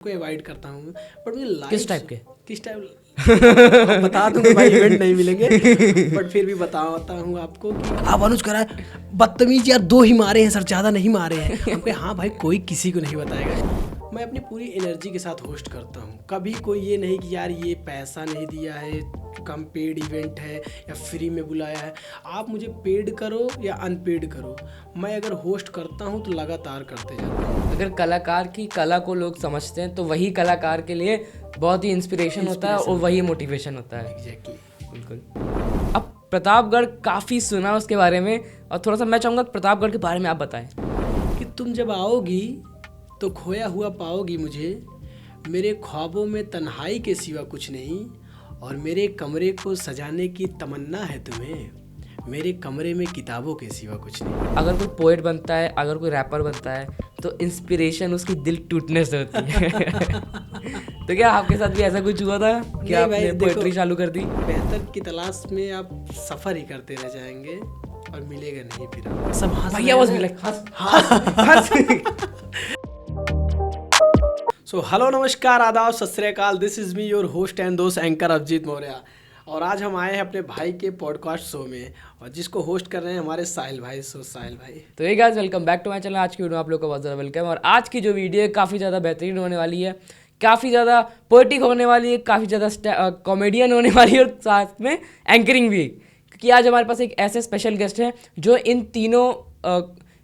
को अवॉइड करता हूँ, बट मुझे लाइव किस टाइप के? किस टाइप बता दूंगा भाई, इवेंट नहीं मिलेंगे बट फिर भी बताता हूँ आपको कि आप अनुज करा बदतमीज यार, 2 ही मारे हैं सर, ज़्यादा नहीं मारे हैं। हम कहे हाँ भाई, कोई किसी को नहीं बताएगा। मैं अपनी पूरी एनर्जी के साथ होस्ट करता हूँ, कभी कोई ये नहीं कि यार ये पैसा नहीं दिया है, कम पेड इवेंट है या फ्री में बुलाया है। आप मुझे पेड करो या अनपेड करो, मैं अगर होस्ट करता हूँ तो लगातार करते जाता हूँ। अगर कलाकार की कला को लोग समझते हैं तो वही कलाकार के लिए बहुत ही इंस्पिरेशन होता है और वही मोटिवेशन होता है। एग्जैक्टली, बिल्कुल। अब प्रतापगढ़ काफ़ी सुना उसके बारे में, और थोड़ा सा मैं चाहूँगा प्रतापगढ़ के बारे में आप बताएं। कि तुम जब आओगी तो खोया हुआ पाओगी मुझे, मेरे ख्वाबों में तन्हाई के सिवा कुछ नहीं, और मेरे कमरे को सजाने की तमन्ना है तुम्हें, मेरे कमरे में किताबों के सिवा कुछ नहीं। अगर कोई पोएट बनता है, अगर कोई रैपर बनता है, तो इंस्पिरेशन उसकी दिल टूटने से होती है। तो क्या आपके साथ भी ऐसा कुछ हुआ था कि आपने पोएट्री चालू कर दी? बेहतर की तलाश में आप सफ़र ही करते रह जाएंगे और मिलेगा नहीं फिर। सब हंस भैया बस मिले सो हेलो, नमस्कार, आदाब, सत श्री अकाल। This is me your host and दोस्त एंकर अभिजीत मौर्य, और आज हम आए हैं अपने भाई के पॉडकास्ट शो में, और जिसको होस्ट कर रहे हैं हमारे साहिल भाई। सो साहिल भाई, तो ये guys, welcome back to my channel. आज की वीडियो में आप लोग का बहुत ज़्यादा वेलकम। और आज की जो वीडियो है काफ़ी ज़्यादा बेहतरीन होने वाली है, काफ़ी ज़्यादा पोएटिक होने वाली है, काफ़ी ज़्यादा कॉमेडियन होने वाली है, और साथ में एंकरिंग भी, क्योंकि आज हमारे पास एक ऐसे स्पेशल गेस्ट हैं जो इन तीनों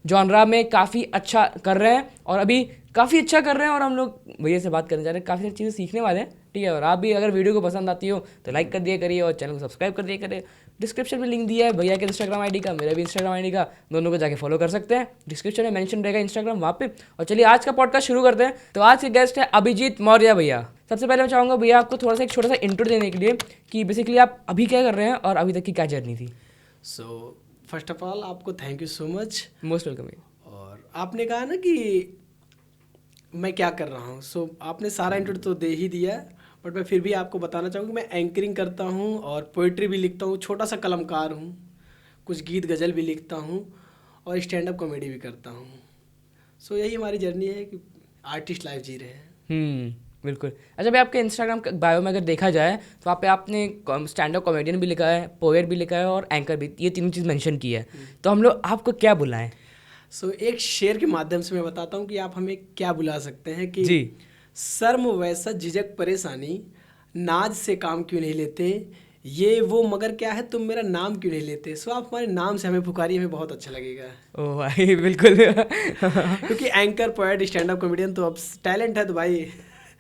जॉनरा में काफ़ी अच्छा कर रहे हैं, और अभी काफ़ी अच्छा कर रहे हैं। और हम लोग भैया से बात करने जा रहे हैं, काफ़ी सारी चीज़ें सीखने वाले हैं, ठीक है। और आप भी अगर वीडियो को पसंद आती हो तो लाइक कर दिया करिए और चैनल को सब्सक्राइब कर दिया करिए। डिस्क्रिप्शन में लिंक दिया है भैया के इंस्टाग्राम आईडी का, मेरा भी इंस्टाग्राम आईडी का, दोनों को जाके फॉलो कर सकते हैं। डिस्क्रिप्शन में मेंशन रहेगा इंस्टाग्राम, वहाँ पे। और चलिए आज का पॉडकास्ट शुरू करते हैं। तो आज के गेस्ट है अभिजीत मौर्य भैया। सबसे पहले मैं चाहूँगा भैया आपको थोड़ा सा एक छोटा सा इंट्रो देने के लिए कि बेसिकली आप अभी क्या कर रहे हैं और अभी तक की क्या जर्नी थी। सो फर्स्ट ऑफ ऑल आपको thank you so much, most welcome भैया। और आपने कहा ना कि मैं क्या कर रहा हूँ, सो आपने सारा इंट्रो तो दे ही दिया, बट मैं फिर भी आपको बताना चाहूँगा मैं एंकरिंग करता हूँ और पोइट्री भी लिखता हूँ, छोटा सा कलमकार हूँ, कुछ गीत गज़ल भी लिखता हूँ और स्टैंड अप कॉमेडी भी करता हूँ। सो यही हमारी जर्नी है कि आर्टिस्ट लाइफ जी रहे हैं। बिल्कुल। अच्छा भाई, आपके इंस्टाग्राम बायो में अगर देखा जाए तो वहाँ पे आपने स्टैंड अप कॉमेडियन भी लिखा है, पोएट भी लिखा है और एंकर भी, ये तीनों चीज़ मेंशन की है। तो हम लोग आपको क्या बुलाएं? सो एक शेर के माध्यम से मैं बताता हूँ कि आप हमें क्या बुला सकते हैं कि जी। शर्म वैसा झिझक परेशानी, नाज से काम क्यों नहीं लेते, ये वो मगर क्या है तुम मेरा नाम क्यों नहीं लेते। सो आप हमारे नाम से हमें पुकारिए, हमें बहुत अच्छा लगेगा। ओह भाई बिल्कुल। क्योंकि anchor, poet, stand up comedian तो अब टैलेंट है, तो भाई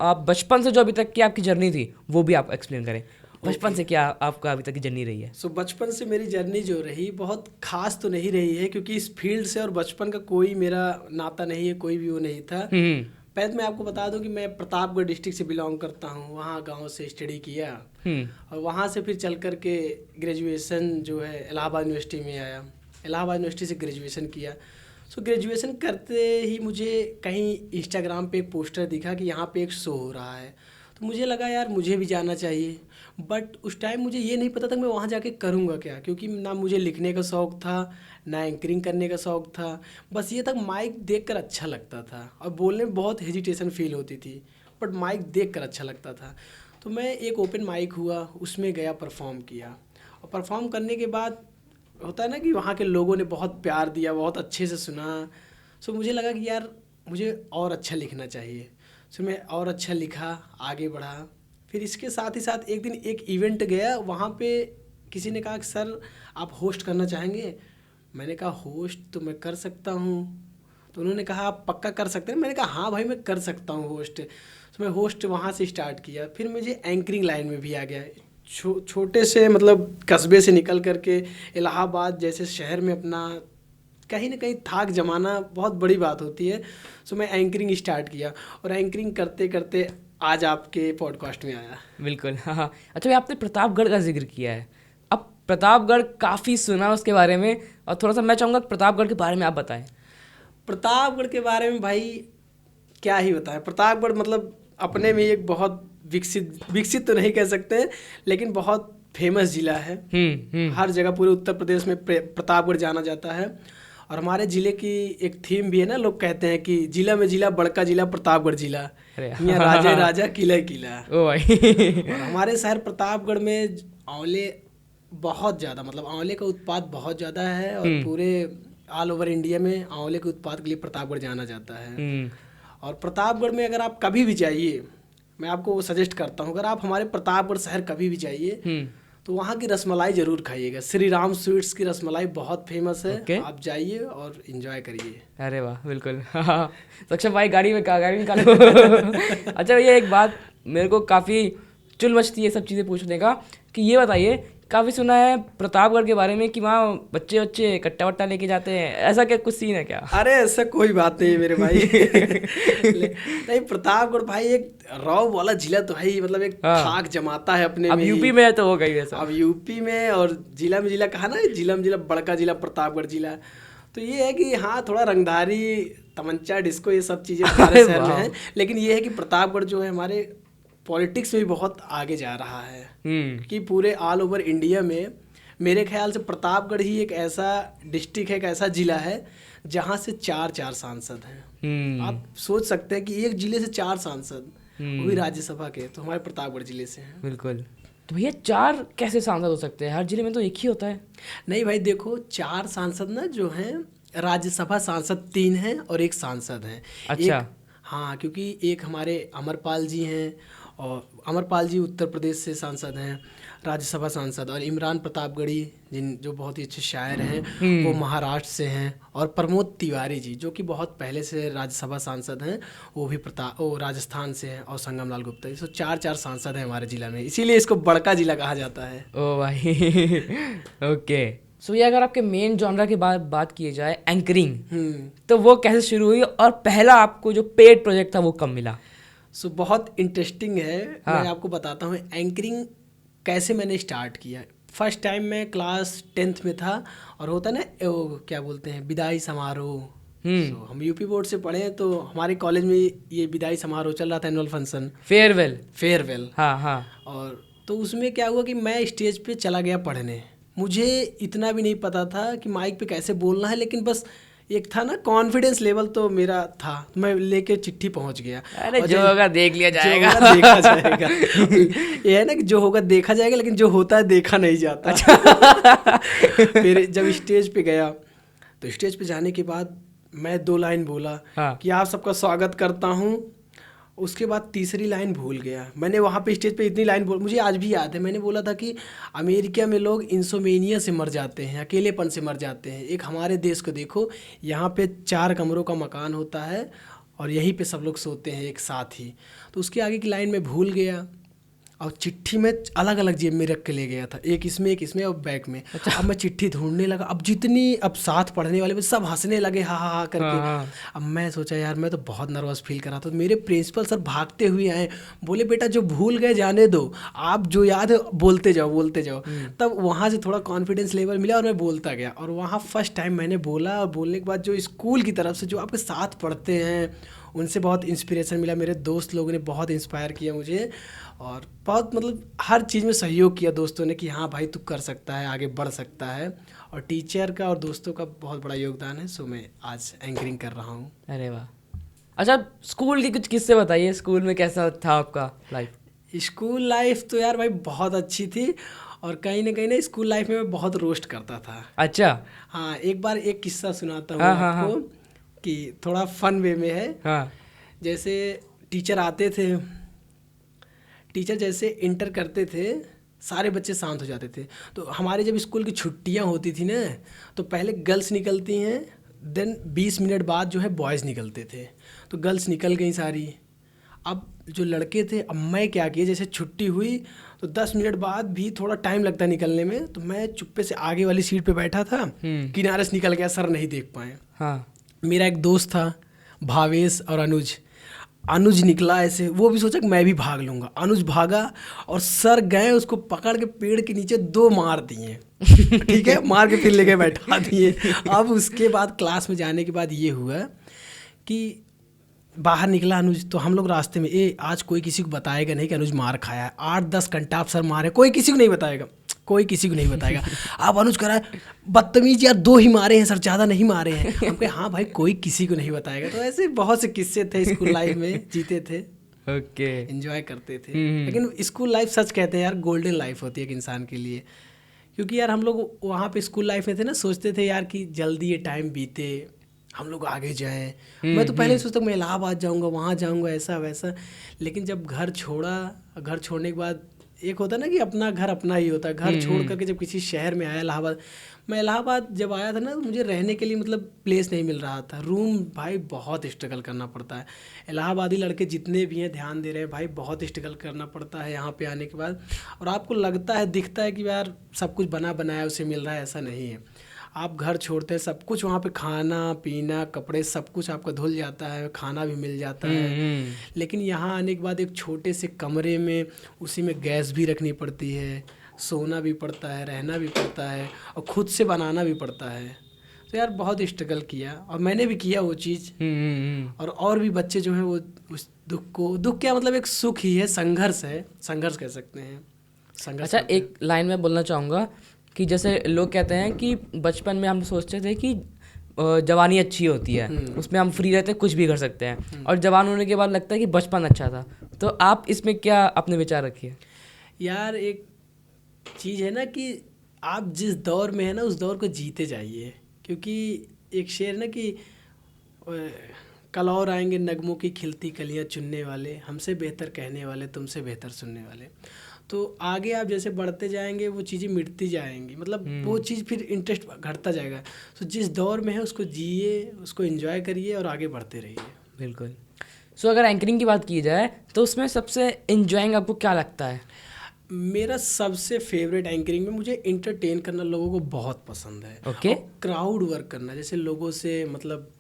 आप बचपन से जो अभी तक की आपकी जर्नी थी वो भी आप एक्सप्लेन करें। बचपन से क्या आपका अभी तक की जर्नी रही है? सो बचपन से मेरी जर्नी जो रही बहुत खास तो नहीं रही है, क्योंकि इस फील्ड से और बचपन का कोई मेरा नाता नहीं है, कोई भी वो नहीं था। पहले मैं आपको बता दूं कि मैं प्रतापगढ़ डिस्ट्रिक्ट से बिलोंग करता हूं, वहां गांव से स्टडी किया, और वहां से फिर चल कर के ग्रेजुएशन जो है इलाहाबाद यूनिवर्सिटी में आया, इलाहाबाद यूनिवर्सिटी से ग्रेजुएशन किया। सो ग्रेजुएशन करते ही मुझे कहीं इंस्टाग्राम पे एक पोस्टर दिखा कि यहाँ पे एक शो हो रहा है, तो मुझे लगा यार मुझे भी जाना चाहिए। बट उस टाइम मुझे ये नहीं पता था कि मैं वहाँ जाके करूँगा क्या, क्योंकि ना मुझे लिखने का शौक़ था, ना एंकरिंग करने का शौक़ था। बस ये तक माइक देखकर अच्छा लगता था, और बोलने में बहुत हेजिटेशन फील होती थी, बट माइक देखकर अच्छा लगता था। तो मैं एक ओपन माइक हुआ, उसमें गया, परफॉर्म किया, और परफॉर्म करने के बाद होता है ना कि वहाँ के लोगों ने बहुत प्यार दिया, बहुत अच्छे से सुना। सो मुझे लगा कि यार मुझे और अच्छा लिखना चाहिए। सो मैं और अच्छा लिखा, आगे बढ़ा। फिर इसके साथ ही साथ एक दिन एक इवेंट गया, वहाँ पे किसी ने कहा कि सर आप होस्ट करना चाहेंगे। मैंने कहा होस्ट तो मैं कर सकता हूँ। तो उन्होंने कहा आप पक्का कर सकते हैं? मैंने कहा हाँ भाई मैं कर सकता हूँ होस्ट। तो मैं होस्ट वहाँ से स्टार्ट किया, फिर मुझे एंकरिंग लाइन में भी आ गया। छोटे से मतलब कस्बे से निकल करके इलाहाबाद जैसे शहर में अपना कहीं ना कहीं थाक जमाना बहुत बड़ी बात होती है। सो मैं एंकरिंग स्टार्ट किया, और एंकरिंग करते करते आज आपके पॉडकास्ट में आया। बिल्कुल, हाँ। अच्छा भाई, आपने प्रतापगढ़ का जिक्र किया है। अब प्रतापगढ़ काफ़ी सुना उसके बारे में, और थोड़ा सा मैं चाहूँगा प्रतापगढ़ के बारे में आप बताएं। प्रतापगढ़ के बारे में भाई क्या ही बताएं। प्रतापगढ़ मतलब अपने में एक बहुत विकसित तो नहीं कह सकते, लेकिन बहुत फेमस ज़िला है। हर जगह पूरे उत्तर प्रदेश में प्रतापगढ़ जाना जाता है। और हमारे ज़िले की एक थीम भी है ना, लोग कहते हैं कि जिला में जिला बड़का जिला प्रतापगढ़ जिला। अरे यहाँ राजा ही राजा, किला ही किला। ओ भाई। और हमारे शहर प्रतापगढ़ में आंवले बहुत ज़्यादा, मतलब आंवले का उत्पाद बहुत ज़्यादा है, और पूरे ऑल ओवर इंडिया में आंवले के उत्पाद के लिए प्रतापगढ़ जाना जाता है। और प्रतापगढ़ में अगर आप कभी भी जाइए, मैं आपको वो सजेस्ट करता हूँ, अगर आप हमारे प्रतापगढ़ शहर कभी भी जाइए तो वहाँ की रसमलाई जरूर खाइएगा। श्री राम स्वीट्स की रसमलाई बहुत फेमस है। आप जाइए और एंजॉय करिए। अरे वाह, बिल्कुल। सक्षम भाई गाड़ी निकालो। अच्छा भैया, एक बात मेरे को काफ़ी चुल मचती है सब चीज़ें पूछने का, कि ये बताइए, काफ़ी सुना है प्रतापगढ़ के बारे में कि वहाँ बच्चे कट्टा वट्टा लेके जाते हैं, ऐसा क्या कुछ सीन है क्या? अरे ऐसा कोई बात नहीं है मेरे भाई। नहीं, प्रतापगढ़ भाई एक रॉब वाला जिला तो है ही, मतलब एक खाक जमाता है अपने अब में। यूपी में है तो हो गई वैसा। अब यूपी में, और जिला में जिला कहा ना, जिला में जिला, बड़का जिला प्रतापगढ़ जिला। तो ये है कि हाँ, थोड़ा रंगधारी, तमंचा, डिस्को, ये सब चीज़ें हमारे शहर में है। लेकिन ये है कि प्रतापगढ़ जो है हमारे पॉलिटिक्स में भी बहुत आगे जा रहा है, कि पूरे ऑल ओवर इंडिया में मेरे ख्याल से प्रतापगढ़ ही एक ऐसा डिस्ट्रिक्ट है, एक ऐसा जिला है जहाँ से 4 सांसद हैं। आप सोच सकते हैं कि एक जिले से 4 सांसद, वो भी राज्यसभा के, तो हमारे प्रतापगढ़ जिले से हैं। बिल्कुल। तो भैया 4 कैसे सांसद हो सकते हैं? हर जिले में तो एक ही होता है। नहीं भाई, देखो 4 सांसद ना जो हैं, राज्यसभा सांसद 3 हैं और 1 सांसद हैं। अच्छा। हाँ, क्योंकि एक हमारे अमरपाल जी हैं, और अमरपाल जी उत्तर प्रदेश से सांसद हैं, राज्यसभा सांसद, और इमरान प्रतापगढ़ी जो बहुत ही अच्छे शायर हैं, वो महाराष्ट्र से हैं, और प्रमोद तिवारी जी जो कि बहुत पहले से राज्यसभा सांसद हैं, वो भी राजस्थान से हैं, और संगम लाल गुप्ता जी। 4 सांसद हैं हमारे जिला में, इसीलिए इसको बड़का जिला कहा जाता है। ओ भाई। ओके। सो ये अगर आपके मेन जॉनरा की बात की जाए, एंकरिंग, तो वो कैसे शुरू हुई, और पहला आपको जो पेड प्रोजेक्ट था वो कब मिला? बहुत इंटरेस्टिंग है। हाँ। मैं आपको बताता हूँ एंकरिंग कैसे मैंने स्टार्ट किया। फर्स्ट टाइम मैं क्लास 10th में था, और होता ना वो क्या बोलते हैं, विदाई समारोह। हम यूपी बोर्ड से पढ़े हैं, तो हमारे कॉलेज में ये विदाई समारोह चल रहा था, एनुअल फंक्शन, फेयरवेल। हाँ। और तो उसमें क्या हुआ कि मैं स्टेज पे चला गया पढ़ने। मुझे इतना भी नहीं पता था कि माइक पे कैसे बोलना है, लेकिन बस एक था ना कॉन्फिडेंस लेवल, तो मेरा था, तो मैं लेके चिट्ठी पहुंच गया। अरे जो होगा देख लिया जाएगा। जो होगा देखा जाएगा। ये है ना कि जो होगा देखा जाएगा, लेकिन जो होता है देखा नहीं जाता। फिर जब स्टेज पे गया, तो स्टेज पे जाने के बाद मैं 2 लाइन बोला कि आप सबका स्वागत करता हूँ। उसके बाद तीसरी लाइन भूल गया। मैंने वहाँ पे स्टेज पे इतनी लाइन मुझे आज भी याद है, मैंने बोला था कि अमेरिका में लोग इंसोमेनिया से मर जाते हैं, अकेलेपन से मर जाते हैं, एक हमारे देश को देखो, यहाँ पे 4 कमरों का मकान होता है, और यहीं पे सब लोग सोते हैं एक साथ ही। तो उसके आगे की लाइन में भूल गया, और चिट्ठी में अलग अलग जेब में रख के ले गया था, एक इसमें और बैग में। अच्छा। अब मैं चिट्ठी ढूंढने लगा, अब साथ पढ़ने वाले सब हंसने लगे, हा करके। अब मैं सोचा यार, मैं तो बहुत नर्वस फील कर रहा था। तो मेरे प्रिंसिपल सर भागते हुए आए, बोले बेटा जो भूल गए जाने दो, आप जो याद है बोलते जाओ। तब वहाँ से थोड़ा कॉन्फिडेंस लेवल मिला, और मैं बोलता गया, और वहाँ फर्स्ट टाइम मैंने बोला। और बोलने के बाद जो स्कूल की तरफ से जो आपके साथ पढ़ते हैं, उनसे बहुत इंस्पिरेशन मिला। मेरे दोस्त लोगों ने बहुत इंस्पायर किया मुझे, और बहुत मतलब हर चीज़ में सहयोग किया दोस्तों ने, कि हाँ भाई तू कर सकता है, आगे बढ़ सकता है। और टीचर का और दोस्तों का बहुत बड़ा योगदान है। सो मैं आज एंकरिंग कर रहा हूँ। अरे वाह। अच्छा, स्कूल की कुछ किस्से बताइए, स्कूल में कैसा था आपका लाइफ? स्कूल लाइफ तो यार भाई बहुत अच्छी थी, और कहीं ना स्कूल लाइफ में मैं बहुत रोस्ट करता था। अच्छा। हाँ, एक बार एक किस्सा सुनाता हूँ आपको, कि थोड़ा फन वे में है। हाँ। जैसे टीचर आते थे, टीचर जैसे इंटर करते थे, सारे बच्चे शांत हो जाते थे। तो हमारे जब स्कूल की छुट्टियां होती थी ना, तो पहले गर्ल्स निकलती हैं, देन 20 मिनट बाद जो है बॉयज़ निकलते थे। तो गर्ल्स निकल गई सारी। अब जो लड़के थे, अब मैं क्या किया, जैसे छुट्टी हुई तो 10 मिनट बाद भी थोड़ा टाइम लगता निकलने में, तो मैं चुप्पे से आगे वाली सीट पे बैठा था, किनारे से निकल गया, सर नहीं देख पाए। हाँ। मेरा एक दोस्त था भावेश और अनुज निकला ऐसे, वो भी सोचा कि मैं भी भाग लूँगा। अनुज भागा, और सर गए उसको पकड़ के पेड़ के नीचे 2 मार दिए। ठीक है, मार के फिर लेके बैठा दिए। अब उसके बाद क्लास में जाने के बाद ये हुआ कि बाहर निकला अनुज, तो हम लोग रास्ते में, आज कोई किसी को बताएगा नहीं कि अनुज मार खाया है। 8-10 घंटा आप सर मारे, कोई किसी को नहीं बताएगा। अब अनुज कह रहा है बदतमीज यार, 2 ही मारे हैं सर, ज़्यादा नहीं मारे हैं। हम कहे हाँ भाई, कोई किसी को नहीं बताएगा। तो ऐसे बहुत से किस्से थे स्कूल लाइफ में, जीते थे। ओके। एंजॉय करते थे। लेकिन स्कूल लाइफ सच कहते हैं यार गोल्डन लाइफ होती है एक इंसान के लिए, क्योंकि यार हम लोग वहाँ पे स्कूल लाइफ में थे ना, सोचते थे यार कि जल्दी ये टाइम बीते, हम लोग आगे जाएं। मैं तो पहले ही सोचता मैं इलाहाबाद जाऊँगा, वहाँ जाऊँगा, ऐसा वैसा। लेकिन जब घर छोड़ा, घर छोड़ने के बाद एक होता ना कि अपना घर अपना ही होता है। घर छोड़ करके जब किसी शहर में आया इलाहाबाद, मैं इलाहाबाद जब आया था ना, मुझे रहने के लिए मतलब प्लेस नहीं मिल रहा था, रूम। भाई बहुत स्ट्रगल करना पड़ता है। इलाहाबादी लड़के जितने भी हैं ध्यान दे रहे हैं भाई, बहुत स्ट्रगल करना पड़ता है यहाँ पे आने के बाद। और आपको लगता है, दिखता है कि यार सब कुछ बना बनाया उसे मिल रहा है, ऐसा नहीं है। आप घर छोड़ते हैं, सब कुछ वहाँ पे, खाना पीना कपड़े सब कुछ आपका धुल जाता है, खाना भी मिल जाता है। लेकिन यहाँ आने के बाद एक छोटे से कमरे में, उसी में गैस भी रखनी पड़ती है, सोना भी पड़ता है, रहना भी पड़ता है, और खुद से बनाना भी पड़ता है। तो यार बहुत स्ट्रगल किया, और मैंने भी किया वो चीज़। और भी बच्चे जो हैं वो उस दुख को, दुख क्या मतलब एक सुख ही है, संघर्ष है, संघर्ष कह सकते हैं, संघर्ष। अच्छा, एक लाइन में बोलना चाहूँगा कि जैसे लोग कहते हैं कि बचपन में हम सोचते थे कि जवानी अच्छी होती है, उसमें हम फ्री रहते हैं, कुछ भी कर सकते हैं, और जवान होने के बाद लगता है कि बचपन अच्छा था। तो आप इसमें क्या अपने विचार रखिए? यार एक चीज़ है ना कि आप जिस दौर में है ना, उस दौर को जीते जाइए। क्योंकि एक शेर ना कि कल और आएंगे नगमों की खिलती कलियां चुनने वाले, हमसे बेहतर कहने वाले, तुमसे बेहतर सुनने वाले। तो आगे आप जैसे बढ़ते जाएंगे वो चीज़ें मिटती जाएंगी, मतलब वो चीज़ फिर इंटरेस्ट घटता जाएगा। तो जिस दौर में है उसको जिए, उसको एंजॉय करिए और आगे बढ़ते रहिए। बिल्कुल। सो अगर एंकरिंग की बात की जाए तो उसमें सबसे एंजॉइंग आपको क्या लगता है? मेरा सबसे फेवरेट एंकरिंग में, मुझे इंटरटेन करना लोगों को बहुत पसंद है। ओके। क्राउड वर्क करना, जैसे लोगों से मतलब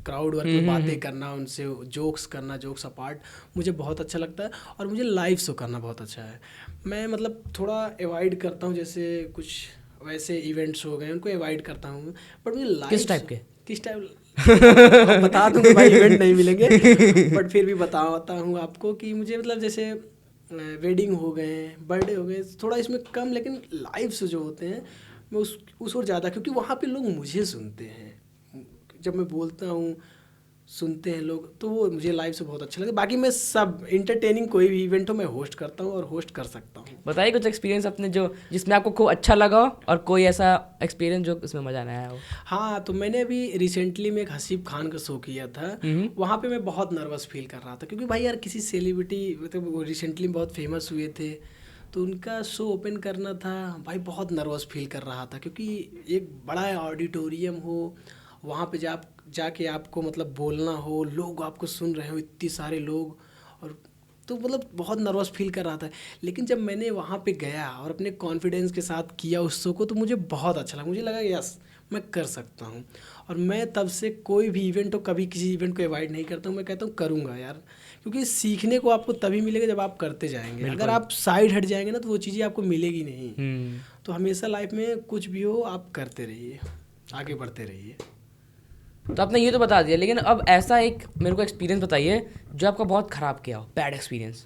क्राउड वर्क में बातें करना, उनसे जोक्स करना, जोक्स अपार्ट, मुझे बहुत अच्छा लगता है। और मुझे लाइव शो करना बहुत अच्छा है। मैं मतलब थोड़ा अवॉइड करता हूँ, जैसे कुछ वैसे इवेंट्स हो गए उनको अवॉइड करता हूँ, बट मुझे लाइव। किस टाइप के? किस टाइप बता दूँ भाई, इवेंट नहीं मिलेंगे बट फिर भी बताता हूँ आपको कि मुझे मतलब जैसे वेडिंग हो गए, बर्थडे हो गए, थोड़ा इसमें कम, लेकिन लाइव शो जो होते हैं मैं उस और ज़्यादा, क्योंकि वहाँ पे लोग मुझे सुनते हैं, जब मैं बोलता हूँ सुनते हैं लोग, तो वो मुझे लाइव से बहुत अच्छा लगता है। बाकी मैं सब इंटरटेनिंग कोई भी इवेंट हो मैं होस्ट करता हूँ और होस्ट कर सकता हूँ। बताइए कुछ एक्सपीरियंस अपने जो जिसमें आपको खूब अच्छा लगा हो, और कोई ऐसा एक्सपीरियंस जो उसमें मज़ा ना आया हो। हाँ, तो मैंने अभी रिसेंटली में एक हसीब खान का शो किया था। वहाँ पे मैं बहुत नर्वस फील कर रहा था, क्योंकि भाई यार किसी सेलिब्रिटी, मतलब वो रिसेंटली बहुत फेमस हुए थे, तो उनका शो ओपन करना था। भाई बहुत नर्वस फील कर रहा था, क्योंकि एक बड़ा ऑडिटोरियम हो, वहाँ पे जाके आपको मतलब बोलना हो, लोग आपको सुन रहे हो, इतने सारे लोग, और तो मतलब बहुत नर्वस फील कर रहा था। लेकिन जब मैंने वहाँ पे गया और अपने कॉन्फिडेंस के साथ किया उस शो को, तो मुझे बहुत अच्छा लगा। मुझे लगा यस मैं कर सकता हूँ। और मैं तब से कोई भी इवेंट हो, कभी किसी इवेंट को अवॉइड नहीं करता हूँ। मैं कहता हूँ करूँगा यार, क्योंकि सीखने को आपको तभी मिलेगा जब आप करते जाएंगे। अगर आप साइड हट जाएंगे ना, तो वो चीज़ें आपको मिलेगी नहीं। तो हमेशा लाइफ में कुछ भी हो आप करते रहिए, आगे बढ़ते रहिए। तो आपने ये तो बता दिया, लेकिन अब ऐसा एक मेरे को एक्सपीरियंस बताइए जो आपका बहुत ख़राब किया हो, बैड एक्सपीरियंस।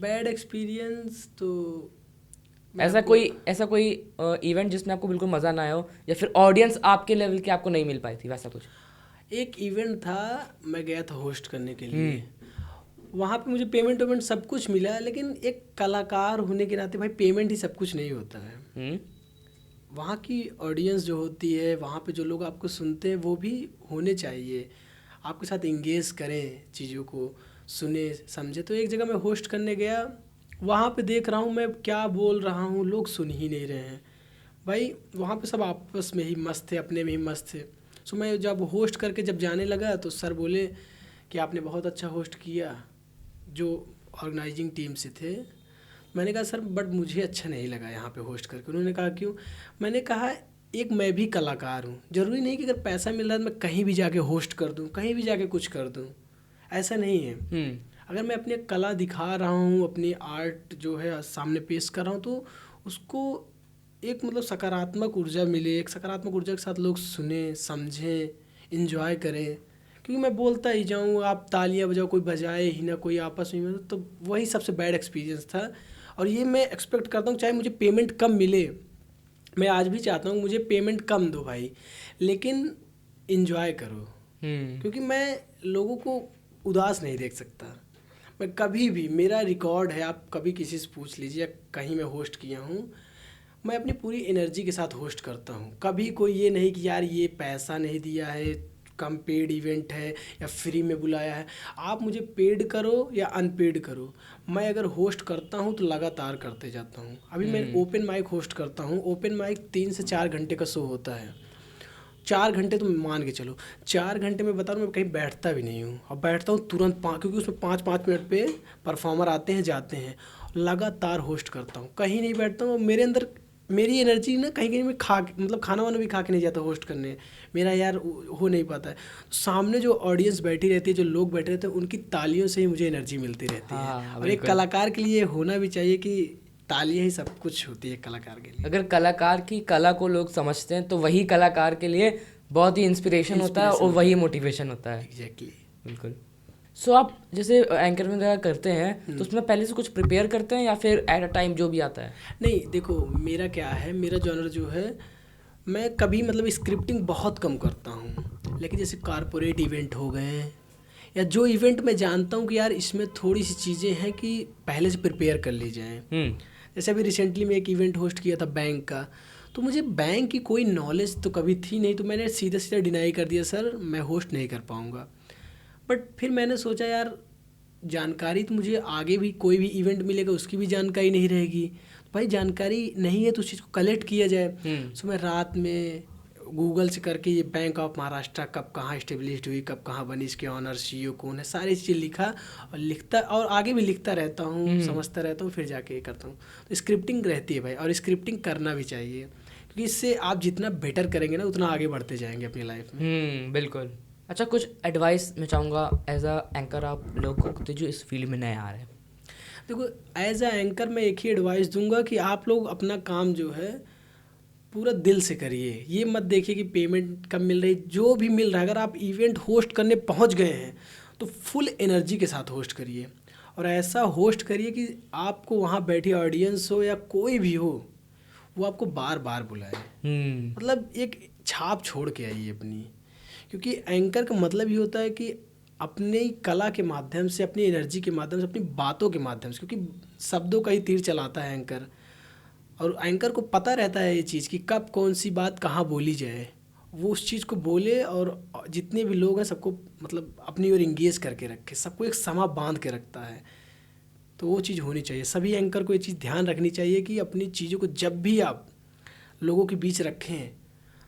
बैड एक्सपीरियंस तो ऐसा कोई इवेंट जिसमें आपको बिल्कुल मज़ा ना आया हो, या फिर ऑडियंस आपके लेवल की आपको नहीं मिल पाई थी, वैसा कुछ? एक इवेंट था, मैं गया था होस्ट करने के लिए। वहाँ पे मुझे पेमेंट सब कुछ मिला, लेकिन एक कलाकार होने के नाते भाई पेमेंट ही सब कुछ नहीं होता है। वहाँ की ऑडियंस जो होती है, वहाँ पे जो लोग आपको सुनते हैं, वो भी होने चाहिए, आपके साथ इंगेज करें, चीज़ों को सुने समझे। तो एक जगह मैं होस्ट करने गया, वहाँ पे देख रहा हूँ मैं क्या बोल रहा हूँ, लोग सुन ही नहीं रहे हैं भाई। वहाँ पे सब आपस में ही मस्त थे, अपने में ही मस्त थे। सो मैं जब होस्ट करके जब जाने लगा, तो सर बोले कि आपने बहुत अच्छा होस्ट किया, जो ऑर्गेनाइजिंग टीम से थे। मैंने कहा सर बट मुझे अच्छा नहीं लगा यहाँ पे होस्ट करके। उन्होंने कहा क्यों? मैंने कहा एक मैं भी कलाकार हूँ, ज़रूरी नहीं कि अगर पैसा मिल रहा है तो मैं कहीं भी जाके होस्ट कर दूँ, कहीं भी जाके कुछ कर दूँ, ऐसा नहीं है। अगर मैं अपनी कला दिखा रहा हूँ, अपनी आर्ट जो है सामने पेश कर रहा हूँ, तो उसको एक मतलब सकारात्मक ऊर्जा मिले, एक सकारात्मक ऊर्जा के साथ लोग सुने, समझें, इंजॉय करें। क्योंकि मैं बोलता ही जाऊँ, आप तालियां बजाओ, कोई बजाए ही ना, कोई आपस में, तो वही सबसे बैड एक्सपीरियंस था। और ये मैं एक्सपेक्ट करता हूँ, चाहे मुझे पेमेंट कम मिले, मैं आज भी चाहता हूँ मुझे पेमेंट कम दो भाई, लेकिन इंजॉय करो। क्योंकि मैं लोगों को उदास नहीं देख सकता। मैं कभी भी, मेरा रिकॉर्ड है, आप कभी किसी से पूछ लीजिए, कहीं मैं होस्ट किया हूँ, मैं अपनी पूरी एनर्जी के साथ होस्ट करता हूँ। कभी कोई ये नहीं कि यार ये पैसा नहीं दिया है, कम पेड इवेंट है या फ्री में बुलाया है। आप मुझे पेड करो या अनपेड करो, मैं अगर होस्ट करता हूँ तो लगातार करते जाता हूँ। अभी मैं ओपन माइक होस्ट करता हूँ। ओपन माइक 3 से 4 घंटे का शो होता है। 4 घंटे तो मान के चलो, 4 घंटे में बता रहा हूँ, मैं कहीं बैठता भी नहीं हूँ। अब बैठता हूँ तुरंत क्योंकि उसमें 5-5 मिनट पे परफॉर्मर आते हैं जाते हैं, लगातार होस्ट करता हूँ, कहीं नहीं बैठता हूँ। मेरे अंदर मेरी एनर्जी ना कहीं कहीं मैं मतलब खाना वाना भी खा के नहीं जाता होस्ट करने, मेरा यार हो नहीं पाता है। सामने जो ऑडियंस बैठी रहती है, जो लोग बैठे रहते हैं, उनकी तालियों से ही मुझे एनर्जी मिलती रहती है। और एक कलाकार के लिए होना भी चाहिए कि तालियां ही सब कुछ होती है कलाकार के लिए। अगर कलाकार की कला को लोग समझते हैं तो वही कलाकार के लिए बहुत ही इंस्पिरेशन होता है और वही मोटिवेशन होता है। एग्जैक्टली, बिल्कुल। सो आप जैसे एंकर वगैरह करते हैं तो उसमें पहले से कुछ प्रिपेयर करते हैं या फिर एट अ टाइम जो भी आता है? नहीं, देखो मेरा क्या है, मेरा जॉनर जो है, मैं कभी मतलब स्क्रिप्टिंग बहुत कम करता हूँ। लेकिन जैसे कॉर्पोरेट इवेंट हो गए या जो इवेंट मैं जानता हूँ कि यार इसमें थोड़ी सी चीज़ें हैं कि पहले से प्रिपेयर कर ली जाएँ। जैसे अभी रिसेंटली मैं एक इवेंट होस्ट किया था बैंक का, तो मुझे बैंक की कोई नॉलेज तो कभी थी नहीं, तो मैंने सीधा सीधा डिनाई कर दिया, सर मैं होस्ट नहीं कर पाऊँगा। बट फिर मैंने सोचा यार जानकारी तो मुझे आगे भी कोई भी इवेंट मिलेगा उसकी भी जानकारी नहीं रहेगी, तो भाई जानकारी नहीं है तो उस चीज़ को कलेक्ट किया जाए। सो मैं रात में गूगल से करके ये बैंक ऑफ महाराष्ट्र कब कहाँ इस्टेब्लिश्ड हुई, कब कहाँ बनी, इसके ऑनर सीईओ कौन है, सारी चीज़ लिखा और लिखता और आगे भी लिखता रहता हूँ, समझता रहता हूँ, फिर जाके ये करता हूँ। तो स्क्रिप्टिंग रहती है भाई, और स्क्रिप्टिंग करना भी चाहिए क्योंकि इससे आप जितना बेटर करेंगे ना उतना आगे बढ़ते जाएंगे अपनी लाइफ में। बिल्कुल। अच्छा, कुछ एडवाइस मैं चाहूँगा एज अ एंकर आप लोगों को जो इस फील्ड में नए आ रहे हैं। देखो एज अ एंकर मैं एक ही एडवाइस दूंगा कि आप लोग अपना काम जो है पूरा दिल से करिए। ये मत देखिए कि पेमेंट कब मिल रही, जो भी मिल रहा है, अगर आप इवेंट होस्ट करने पहुंच गए हैं तो फुल एनर्जी के साथ होस्ट करिए। और ऐसा होस्ट करिए कि आपको वहाँ बैठी ऑडियंस हो या कोई भी हो, वो आपको बार बार बुलाए। मतलब एक छाप छोड़ के आइए अपनी, क्योंकि एंकर का मतलब ये होता है कि अपनी कला के माध्यम से, अपनी एनर्जी के माध्यम से, अपनी बातों के माध्यम से, क्योंकि शब्दों का ही तीर चलाता है एंकर, और एंकर को पता रहता है ये चीज़ कि कब कौन सी बात कहाँ बोली जाए, वो उस चीज़ को बोले और जितने भी लोग हैं सबको मतलब अपनी ओर इंगेज करके रखे, सबको एक समा बांध के रखता है। तो वो चीज़ होनी चाहिए। सभी एंकर को ये चीज़ ध्यान रखनी चाहिए कि अपनी चीज़ों को जब भी आप लोगों के बीच रखें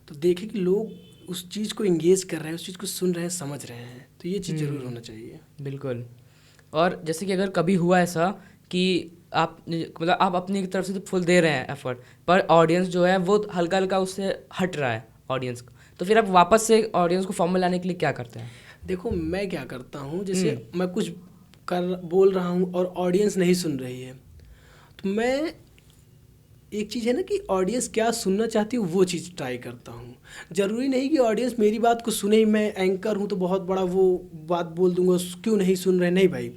तो देखें कि लोग उस चीज़ को इंगेज कर रहे हैं, उस चीज़ को सुन रहे हैं, समझ रहे हैं। तो ये चीज़ ज़रूर होना चाहिए। बिल्कुल। और जैसे कि अगर कभी हुआ ऐसा कि आप मतलब आप अपनी तरफ से तो फुल दे रहे हैं एफर्ट, पर ऑडियंस जो है वो हल्का हल्का उससे हट रहा है ऑडियंस को, तो फिर आप वापस से ऑडियंस को फॉर्म में लाने के लिए क्या करते हैं? देखो मैं क्या करता हूँ, जैसे मैं कुछ बोल रहा हूँ और ऑडियंस नहीं सुन रही है, तो मैं एक चीज़ है ना कि ऑडियंस क्या सुनना चाहती है वो चीज़ ट्राई करता हूँ। ज़रूरी नहीं कि ऑडियंस मेरी बात को सुने ही, मैं एंकर हूँ तो बहुत बड़ा वो बात बोल दूंगा, क्यों नहीं सुन रहे, नहीं भाई।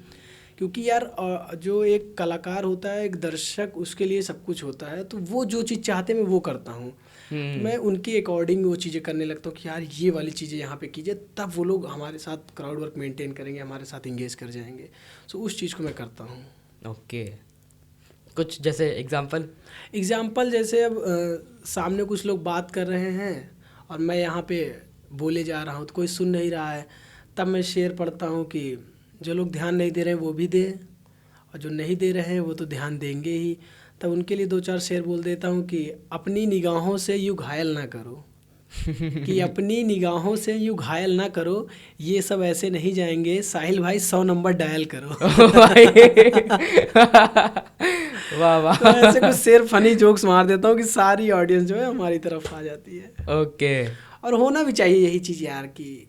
क्योंकि यार जो एक कलाकार होता है, एक दर्शक, उसके लिए सब कुछ होता है, तो वो जो चीज़ चाहते हैं मैं वो करता हूँ। तो मैं उनके अकॉर्डिंग वो चीज़ें करने लगता हूँ कि यार ये वाली चीज़ें यहाँ पे कीजिए, तब वो लोग हमारे साथ क्राउड वर्क मेंटेन करेंगे, हमारे साथ इंगेज कर जाएंगे। सो उस चीज़ को मैं करता हूँ। ओके, कुछ जैसे एग्जाम्पल जैसे अब सामने कुछ लोग बात कर रहे हैं और मैं यहाँ पे बोले जा रहा हूँ तो कोई सुन नहीं रहा है, तब मैं शेर पढ़ता हूँ कि जो लोग ध्यान नहीं दे रहे हैं वो भी दें, और जो नहीं दे रहे हैं वो तो ध्यान देंगे ही। तब उनके लिए 2-4 शेर बोल देता हूँ कि अपनी निगाहों से यूँ घायल ना करो कि अपनी निगाहों से यूँ घायल ना करो, ये सब ऐसे नहीं जाएंगे, साहिल भाई 100 नंबर डायल करो। वाह वाह। तो ऐसे कुछ शेर फनी जोक्स मार देता हूँ कि सारी ऑडियंस जो है हमारी तरफ आ जाती है। ओके। और होना भी चाहिए यही चीज़ यार कि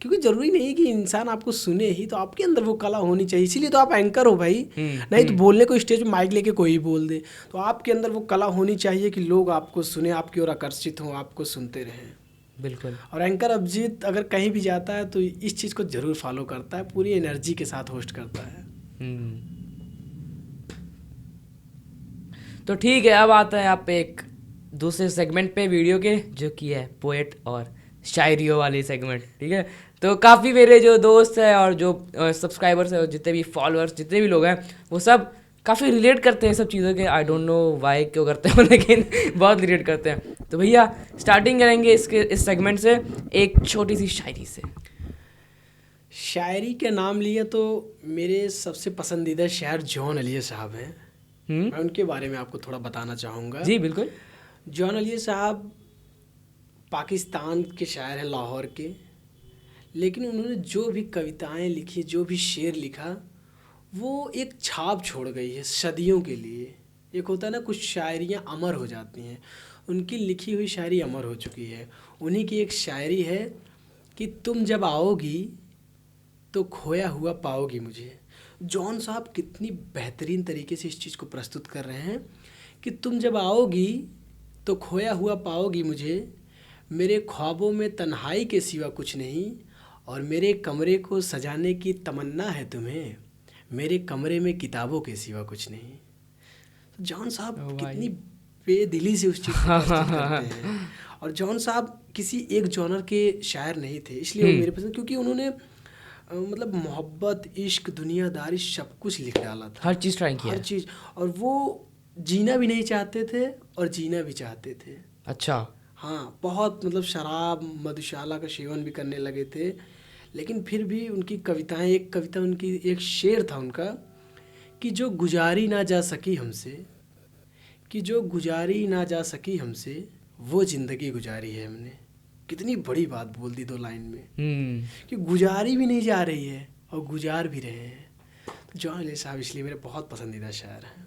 क्योंकि जरूरी नहीं है कि इंसान आपको सुने ही, तो आपके अंदर वो कला होनी चाहिए, इसीलिए तो आप एंकर हो भाई। नहीं तो बोलने को स्टेज पे माइक लेके कोई बोल दे, तो आपके अंदर वो कला होनी चाहिए कि लोग आपको सुने, आपकी ओर आकर्षित हों, आपको सुनते रहें। बिल्कुल। और एंकर अभिजीत अगर कहीं भी जाता है तो इस चीज़ को जरूर फॉलो करता है, पूरी एनर्जी के साथ होस्ट करता है। तो ठीक है, अब आता है आप एक दूसरे सेगमेंट पे वीडियो के, जो कि है पोएट और शायरियों वाली सेगमेंट। ठीक है, तो काफ़ी मेरे जो दोस्त हैं और जो सब्सक्राइबर्स हैं और जितने भी फॉलोअर्स जितने भी लोग हैं वो सब काफ़ी रिलेट करते हैं सब चीज़ों के। आई डोंट नो वाई क्यों करते हैं लेकिन बहुत रिलेट करते हैं। तो भैया स्टार्टिंग करेंगे इस सेगमेंट से एक छोटी सी शायरी से। शायरी के नाम लिया तो मेरे सबसे पसंदीदा शायर जॉन एलियट साहब हैं। मैं उनके बारे में आपको थोड़ा बताना चाहूँगा। जी बिल्कुल। जॉन एलियट साहब पाकिस्तान के शायर हैं, लाहौर के। लेकिन उन्होंने जो भी कविताएं लिखी, जो भी शेर लिखा, वो एक छाप छोड़ गई है सदियों के लिए। एक होता है ना, कुछ शायरियाँ अमर हो जाती हैं, उनकी लिखी हुई शायरी अमर हो चुकी है। उन्हीं की एक शायरी है कि तुम जब आओगी तो खोया हुआ पाओगी मुझे। जॉन साहब कितनी बेहतरीन तरीके से इस चीज़ को प्रस्तुत कर रहे हैं कि तुम जब आओगी तो खोया हुआ पाओगी मुझे, मेरे ख्वाबों में तन्हाई के सिवा कुछ नहीं, और मेरे कमरे को सजाने की तमन्ना है तुम्हें, मेरे कमरे में किताबों के सिवा कुछ नहीं। तो जॉन साहब कितनी बेदिली से उस चीज़ को प्रस्तुत करते हैं। और जॉन साहब किसी एक जॉनर के शायर नहीं थे, इसलिए वो मेरे पसंद, क्योंकि उन्होंने मतलब मोहब्बत, इश्क, दुनियादारी सब कुछ लिख डाला था। हर चीज़ ट्राई किया, हर चीज़। और वो जीना भी नहीं चाहते थे और जीना भी चाहते थे। अच्छा। हाँ, बहुत मतलब शराब मधुशाला का सेवन भी करने लगे थे, लेकिन फिर भी उनकी कविताएं, एक कविता उनकी, एक शेर था उनका कि जो गुजारी ना जा सकी हमसे, कि जो गुजारी ना जा सकी हमसे, वो ज़िंदगी गुजारी है हमने। कितनी बड़ी बात बोल दी 2 लाइन में कि गुजारी भी नहीं जा रही है और गुजार भी रहे हैं। तो जॉन एलियट साहब इसलिए मेरे बहुत पसंदीदा शायर हैं।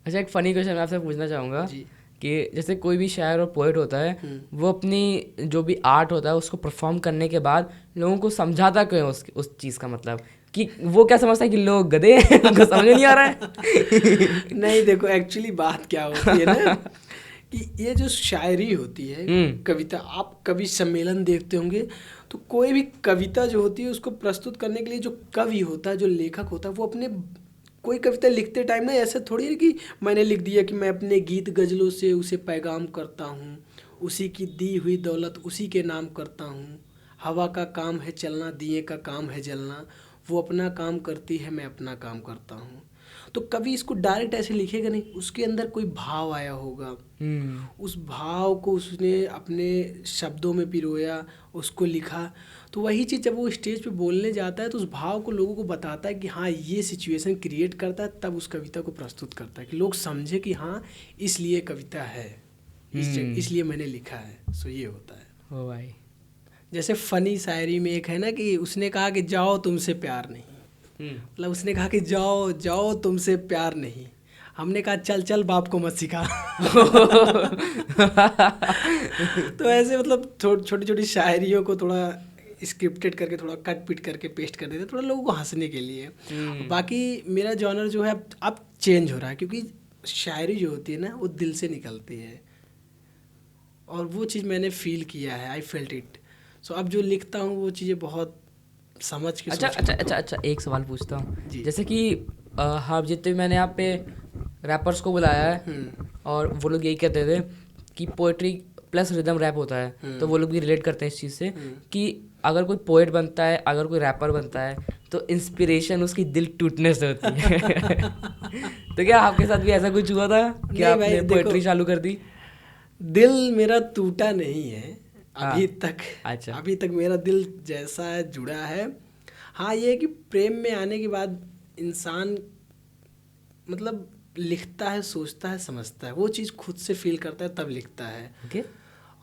अच्छा, एक फ़नी क्वेश्चन मैं आपसे पूछना चाहूँगा जी। कि जैसे कोई भी शायर और पोएट होता है, वो अपनी जो भी आर्ट होता है उसको परफॉर्म करने के बाद लोगों को समझाता क्यों है उस चीज़ का, मतलब कि वो क्या समझता है कि लोग गधे हैं, उनको समझ नहीं आ रहा है। नहीं, देखो एक्चुअली बात क्या होती है ना कि ये जो शायरी होती है, कविता, आप कवि सम्मेलन देखते होंगे तो कोई भी कविता जो होती है उसको प्रस्तुत करने के लिए जो कवि होता है, जो लेखक होता है, वो अपने कोई कविता लिखते टाइम ना ऐसा थोड़ी है कि मैंने लिख दिया कि मैं अपने गीत गज़लों से उसे पैगाम करता हूँ, उसी की दी हुई दौलत उसी के नाम करता हूँ, हवा का काम है चलना, दिए का काम है जलना, वो अपना काम करती है, मैं अपना काम करता हूँ। तो कभी इसको डायरेक्ट ऐसे लिखेगा नहीं, उसके अंदर कोई भाव आया होगा, उस भाव को उसने अपने शब्दों में पिरोया, उसको लिखा। तो वही चीज़ जब वो स्टेज पे बोलने जाता है तो उस भाव को लोगों को बताता है कि हाँ ये सिचुएशन क्रिएट करता है, तब उस कविता को प्रस्तुत करता है कि लोग समझे कि हाँ इसलिए कविता है, इसलिए मैंने लिखा है। सो ये होता है। ओ भाई, जैसे फनी शायरी में एक है ना कि उसने कहा कि जाओ तुमसे प्यार नहीं, मतलब उसने कहा कि जाओ जाओ तुमसे प्यार नहीं, हमने कहा चल चल बाप को मत सिखा। तो ऐसे मतलब छोटी छोटी शायरियों को थोड़ा स्क्रिप्टेड करके, थोड़ा कट पिट करके पेस्ट कर देते, थोड़ा लोगों को हंसने के लिए। बाकी मेरा जॉनर जो है अब चेंज हो रहा है, क्योंकि शायरी जो होती है ना वो दिल से निकलती है, और वो चीज़ मैंने फील किया है, आई फेल्ट इट। सो अब जो लिखता हूँ वो चीज़ें बहुत समझ के। अच्छा, एक सवाल पूछता हूँ। जैसे कि हाँ, जितने भी मैंने यहाँ पे रैपर्स को बुलाया है और वो लोग यही कहते थे कि पोएट्री प्लस रिदम रैप होता है, तो वो लोग भी रिलेट करते हैं इस चीज़ से कि अगर कोई पोएट बनता है, अगर कोई रैपर बनता है, तो इंस्पिरेशन उसकी दिल टूटने से होती है। तो क्या आपके साथ भी ऐसा कुछ हुआ था कि आपने पोएट्री चालू कर दी? दिल मेरा टूटा नहीं है अभी तक। अच्छा, अभी तक मेरा दिल जैसा है जुड़ा है। हाँ, ये है कि प्रेम में आने के बाद इंसान मतलब लिखता है, सोचता है, समझता है, वो चीज़ खुद से फील करता है तब लिखता है। okay.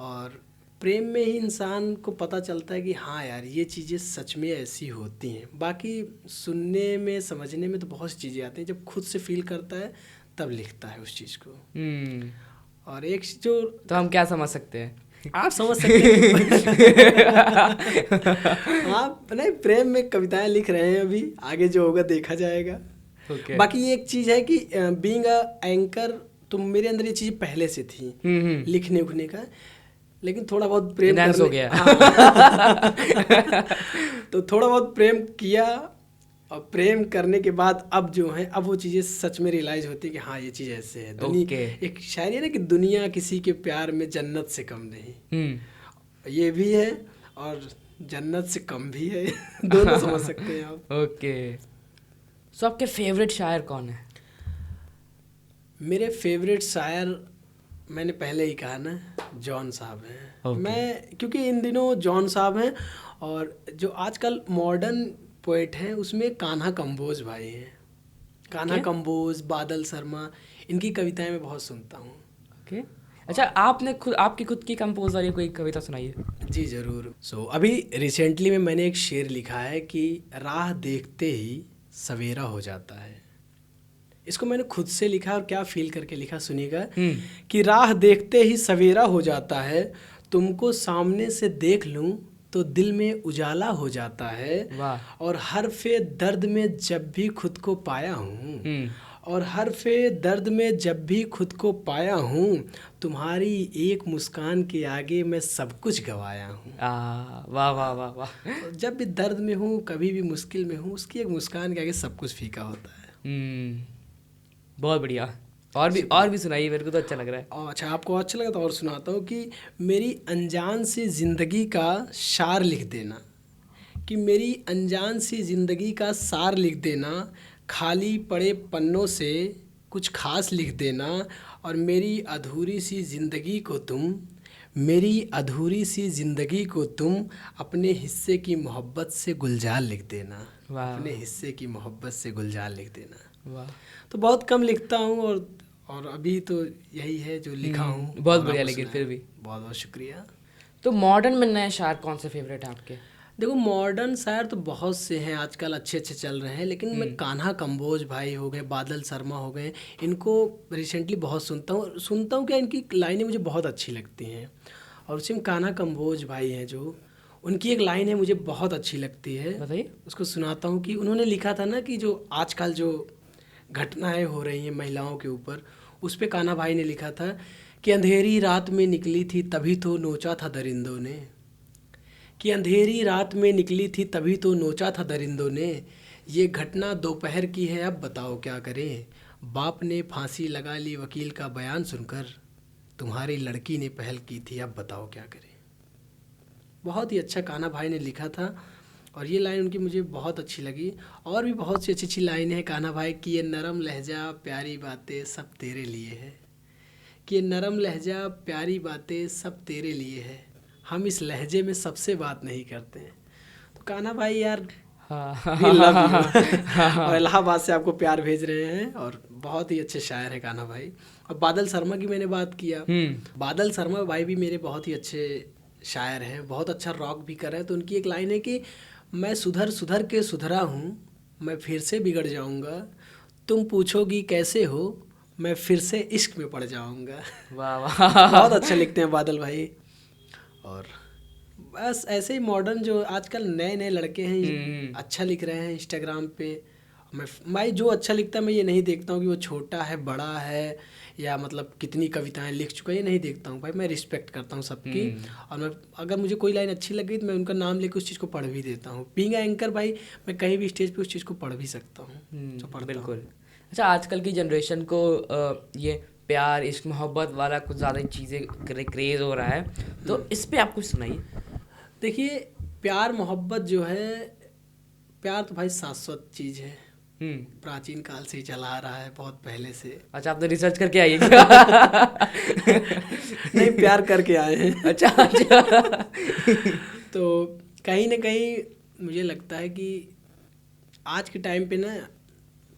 और प्रेम में ही इंसान को पता चलता है कि हाँ यार ये चीज़ें सच में ऐसी होती हैं। बाकी सुनने में, समझने में तो बहुत सी चीज़ें आती हैं, जब खुद से फील करता है तब लिखता है उस चीज़ को। और एक जो, तो हम क्या समझ सकते हैं? आप समझ सकते हैं। आप नहीं, प्रेम में कविताएं लिख रहे हैं, अभी आगे जो होगा देखा जाएगा। okay. बाकी ये एक चीज़ है कि बीइंग अ एंकर, तो मेरे अंदर ये चीज़ पहले से थी, लिखने उखने का, लेकिन थोड़ा बहुत प्रेम हो गया। तो थोड़ा बहुत प्रेम किया, और प्रेम करने के बाद अब जो है, अब वो चीज़ें सच में रियलाइज होती है कि हाँ ये चीज़ ऐसे है। दुनिया एक शायरी है ना कि दुनिया किसी के प्यार में जन्नत से कम नहीं, ये भी है। और जन्नत से कम भी है। दोनों समझ सकते हैं आप। ओके, सो आपके फेवरेट शायर कौन है? मेरे फेवरेट शायर मैंने पहले ही कहा ना, जॉन साहब हैं। Okay. मैं क्योंकि इन दिनों जॉन साहब हैं, और जो आजकल मॉडर्न पोएट हैं उसमें कान्हा कंबोज भाई हैं। कान्हा कंबोज, बादल शर्मा, इनकी कविताएं मैं बहुत सुनता हूँ। ओके, अच्छा आपने आपकी खुद की कंपोज वाली कोई कविता सुनाई है? जी ज़रूर। अभी रिसेंटली में मैंने एक शेर लिखा है कि राह देखते ही सवेरा हो जाता है। इसको मैंने खुद से लिखा और क्या फील करके लिखा सुनिएगा। कि राह देखते ही सवेरा हो जाता है, तुमको सामने से देख लूं तो दिल में उजाला हो जाता है। वाह। और हर्फ़े दर्द में जब भी खुद को पाया हूँ, और हर्फ़े दर्द में जब भी खुद को पाया हूँ, तुम्हारी एक मुस्कान के आगे मैं सब कुछ गवाया हूँ। वाह वाह वाह वाह। तो जब भी दर्द में हूँ, कभी भी मुश्किल में हूँ, उसकी एक मुस्कान के आगे सब कुछ फीका होता है। बहुत बढ़िया। और भी सुनाइए, मेरे को तो अच्छा लग रहा है। और अच्छा, आपको अच्छा लगा तो और सुनाता हूँ कि मेरी अनजान सी ज़िंदगी का सार लिख देना, कि मेरी अनजान सी ज़िंदगी का सार लिख देना, खाली पड़े पन्नों से कुछ खास लिख देना, और मेरी अधूरी सी ज़िंदगी को तुम, मेरी अधूरी सी ज़िंदगी को तुम अपने हिस्से की मोहब्बत से गुलजार लिख देना। अपने हिस्से की मोहब्बत से गुलजार लिख देना। वाह। तो बहुत कम लिखता हूँ, और अभी तो यही है जो लिखा हूँ। बहुत बढ़िया, लेकिन फिर भी बहुत बहुत शुक्रिया। तो मॉडर्न में नए शायर कौन से फेवरेट हैं आपके? देखो, मॉडर्न शायर तो बहुत से हैं आजकल, अच्छे अच्छे चल रहे हैं, लेकिन मैं कान्हा कंबोज भाई हो गए, बादल शर्मा हो गए, इनको रिसेंटली बहुत सुनता हूँ क्या, इनकी लाइनें मुझे बहुत अच्छी लगती हैं। और उसी में कान्हा कंबोज भाई हैं जो, उनकी एक लाइन है मुझे बहुत अच्छी लगती है। बताइए। उसको सुनाता हूँ। कि उन्होंने लिखा था ना कि जो आजकल जो घटनाएं हो रही हैं महिलाओं के ऊपर, उस पे कान्हा भाई ने लिखा था कि अंधेरी रात में निकली थी तभी तो नोचा था दरिंदों ने, कि अंधेरी रात में निकली थी तभी तो नोचा था दरिंदों ने, ये घटना दोपहर की है अब बताओ क्या करें, बाप ने फांसी लगा ली वकील का बयान सुनकर, तुम्हारी लड़की ने पहल की थी अब बताओ क्या करें। बहुत ही अच्छा कान्हा भाई ने लिखा था, और ये लाइन उनकी मुझे बहुत अच्छी लगी। और भी बहुत सी अच्छी अच्छी लाइनें हैं कान्हा भाई की। ये नरम लहजा प्यारी बातें सब तेरे लिए है, कि ये नरम लहजा प्यारी बातें सब तेरे लिए है, हम इस लहजे में सबसे बात नहीं करते हैं। तो कान्हा भाई यार, we love you। और इलाहाबाद से आपको प्यार भेज रहे हैं, और बहुत ही अच्छे शायर हैं कान्हा भाई। और बादल शर्मा की मैंने बात किया, बादल शर्मा भाई भी मेरे बहुत ही अच्छे शायर हैं, बहुत अच्छा रॉक भी कर रहे हैं। तो उनकी एक लाइन है कि मैं सुधर सुधर के सुधरा हूँ, मैं फिर से बिगड़ जाऊँगा, तुम पूछोगी कैसे हो, मैं फिर से इश्क में पड़ जाऊँगा। वाह वाह। बहुत अच्छा लिखते हैं बादल भाई। और बस ऐसे ही मॉडर्न जो आजकल नए नए लड़के हैं अच्छा लिख रहे हैं इंस्टाग्राम पे। मैं जो अच्छा लिखता है मैं ये नहीं देखता हूँ कि वो छोटा है बड़ा है, या मतलब कितनी कविताएं लिख चुका है, ये नहीं देखता हूँ भाई। मैं रिस्पेक्ट करता हूँ सबकी, और मैं अगर मुझे कोई लाइन अच्छी लग गई तो मैं उनका नाम लेकर उस चीज़ को पढ़ भी देता हूँ। बीइंग एंकर भाई, मैं कहीं भी स्टेज पे उस चीज़ को पढ़ भी सकता हूँ, जो पढ़ता हूँ। बिल्कुल। अच्छा, आजकल की जनरेशन को ये प्यार इश्क मोहब्बत वाला कुछ ज़्यादा चीज़ें क्रेज़ हो रहा है, तो इस पे आप कुछ सुनाइए। देखिए, प्यार मोहब्बत जो है, प्यार तो भाई शाश्वत चीज़ है, प्राचीन काल से ही चला आ रहा है, बहुत पहले से। अच्छा, आप तो रिसर्च करके आइए क्या? नहीं, प्यार करके आए हैं। अच्छा अच्छा। तो कहीं ना कहीं मुझे लगता है कि आज के टाइम पे ना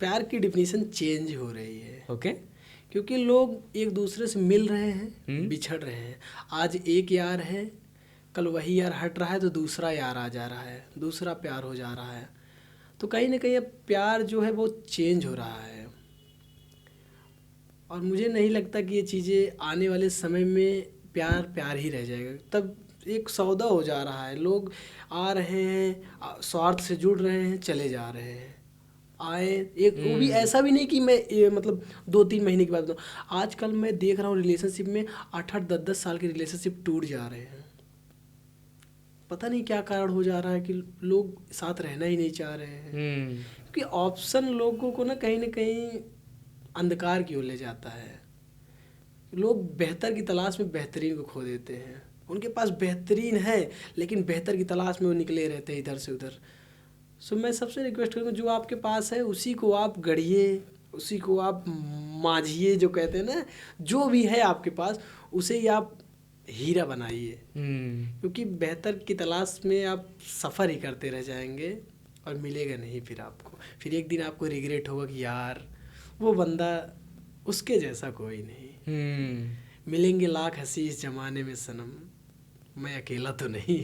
प्यार की डिफिनीशन चेंज हो रही है। ओके। क्योंकि लोग एक दूसरे से मिल रहे हैं, बिछड़ रहे हैं। आज एक यार है, कल वही यार हट रहा है तो दूसरा यार आ जा रहा है, दूसरा प्यार हो जा रहा है। तो कहीं ना कहीं अब प्यार जो है वो चेंज हो रहा है, और मुझे नहीं लगता कि ये चीज़ें आने वाले समय में प्यार प्यार ही रह जाएगा। तब एक सौदा हो जा रहा है, लोग आ रहे हैं, स्वार्थ से जुड़ रहे हैं, चले जा रहे हैं। आए एक वो भी ऐसा भी नहीं कि मैं मतलब 2-3 महीने की बात बताऊँ। आजकल मैं देख रहा हूँ रिलेशनशिप में 8-8 10-10 साल के रिलेशनशिप टूट जा रहे हैं। पता नहीं क्या कारण हो जा रहा है कि लोग साथ रहना ही नहीं चाह रहे हैं। क्योंकि ऑप्शन लोगों को ना कहीं अंधकार की ओर ले जाता है। लोग बेहतर की तलाश में बेहतरीन को खो देते हैं। उनके पास बेहतरीन है, लेकिन बेहतर की तलाश में वो निकले रहते हैं इधर से उधर। सो मैं सबसे रिक्वेस्ट करूँगा, जो आपके पास है उसी को आप गढ़िए, उसी को आप मांझिए, जो कहते हैं ना, जो भी है आपके पास उसे ही आप हीरा बनाइए। क्योंकि बेहतर की तलाश में आप सफ़र ही करते रह जाएंगे और मिलेगा नहीं फिर आपको। फिर एक दिन आपको रिग्रेट होगा कि यार वो बंदा, उसके जैसा कोई नहीं। मिलेंगे लाख हंसी इस जमाने में सनम, मैं अकेला तो नहीं।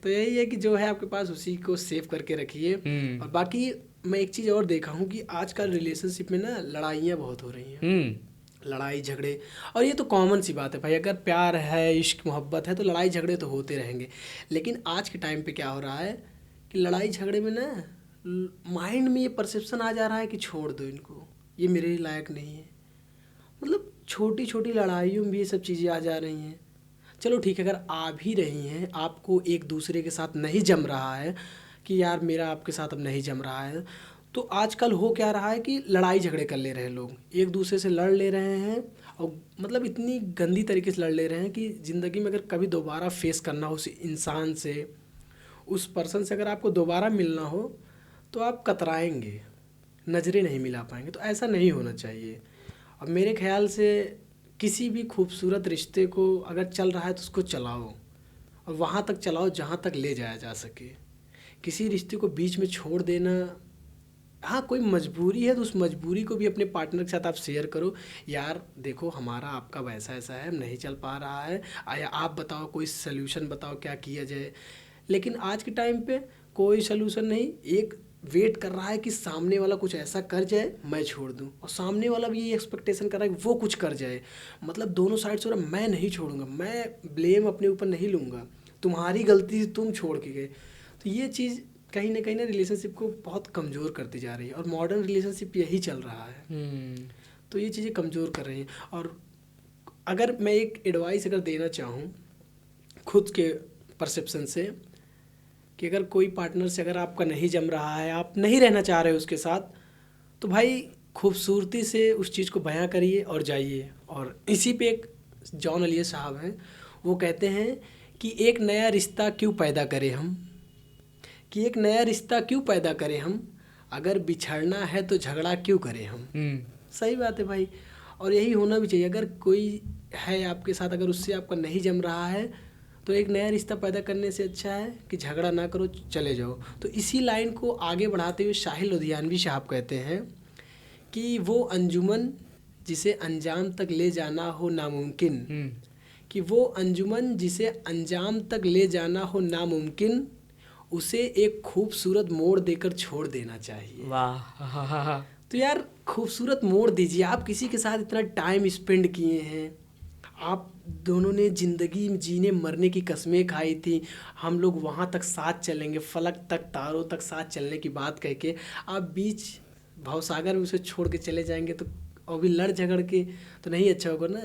तो यही है कि जो है आपके पास उसी को सेव करके रखिए। और बाकी मैं एक चीज़ और देखा हूँ कि आजकल रिलेशनशिप में ना लड़ाइयाँ बहुत हो रही हैं। लड़ाई झगड़े, और ये तो कॉमन सी बात है भाई, अगर प्यार है, इश्क मोहब्बत है तो लड़ाई झगड़े तो होते रहेंगे। लेकिन आज के टाइम पे क्या हो रहा है कि लड़ाई झगड़े में ना माइंड में ये परसेप्शन आ जा रहा है कि छोड़ दो इनको, ये मेरे लायक नहीं है। मतलब छोटी छोटी लड़ाइयों में भी ये सब चीज़ें आ जा रही हैं। चलो ठीक है, अगर आ भी रही हैं, आपको एक दूसरे के साथ नहीं जम रहा है कि यार मेरा आपके साथ अब नहीं जम रहा है, तो आजकल हो क्या रहा है कि लड़ाई झगड़े कर ले रहे हैं लोग, एक दूसरे से लड़ ले रहे हैं। और मतलब इतनी गंदी तरीके से लड़ ले रहे हैं कि ज़िंदगी में अगर कभी दोबारा फेस करना हो उस इंसान से, उस पर्सन से अगर आपको दोबारा मिलना हो तो आप कतराएंगे, नज़रें नहीं मिला पाएंगे। तो ऐसा नहीं होना चाहिए। और मेरे ख्याल से किसी भी खूबसूरत रिश्ते को अगर चल रहा है तो उसको चलाओ, और वहाँ तक चलाओ जहाँ तक ले जाया जा सके। किसी रिश्ते को बीच में छोड़ देना, हाँ कोई मजबूरी है तो उस मजबूरी को भी अपने पार्टनर के साथ आप शेयर करो, यार देखो हमारा आपका वैसा ऐसा है, नहीं चल पा रहा है, आया आप बताओ, कोई सल्यूशन बताओ क्या किया जाए। लेकिन आज के टाइम पे कोई सल्यूशन नहीं, एक वेट कर रहा है कि सामने वाला कुछ ऐसा कर जाए मैं छोड़ दूं, और सामने वाला भी ये एक्सपेक्टेशन कर रहा है कि वो कुछ कर जाए। मतलब दोनों साइड से हो रहा है, मैं नहीं छोड़ूंगा, मैं ब्लेम अपने ऊपर नहीं लूँगा, तुम्हारी गलती तुम छोड़ के गए। तो ये चीज़ कहीं ना रिलेशनशिप को बहुत कमज़ोर करती जा रही है, और मॉडर्न रिलेशनशिप यही चल रहा है। तो ये चीज़ें कमज़ोर कर रही हैं। और अगर मैं एक एडवाइस अगर देना चाहूँ खुद के परसेप्शन से, कि अगर कोई पार्टनर से अगर आपका नहीं जम रहा है, आप नहीं रहना चाह रहे हो उसके साथ, तो भाई खूबसूरती से उस चीज़ को बयां करिए और जाइए। और इसी पे एक जॉन एलियट साहब हैं, वो कहते हैं कि एक नया रिश्ता क्यों पैदा करें हम, कि एक नया रिश्ता क्यों पैदा करें हम, अगर बिछड़ना है तो झगड़ा क्यों करें हम। सही बात है भाई, और यही होना भी चाहिए। अगर कोई है आपके साथ, अगर उससे आपका नहीं जम रहा है, तो एक नया रिश्ता पैदा करने से अच्छा है कि झगड़ा ना करो, चले जाओ। तो इसी लाइन को आगे बढ़ाते हुए शाहिल लुधियानवी साहब कहते हैं कि वो अंजुमन जिसे अंजाम तक ले जाना हो नामुमकिन, कि वो अंजुमन जिसे अंजाम तक ले जाना हो नामुमकिन, उसे एक खूबसूरत मोड़ देकर छोड़ देना चाहिए। वाह। तो यार खूबसूरत मोड़ दीजिए। आप किसी के साथ इतना टाइम स्पेंड किए हैं, आप दोनों ने ज़िंदगी जीने मरने की कस्में खाई थी, हम लोग वहाँ तक साथ चलेंगे, फलक तक तारों तक साथ चलने की बात कह के आप बीच भवसागर में उसे छोड़ के चले जाएंगे, तो और भी लड़ झगड़ के तो नहीं अच्छा होगा ना।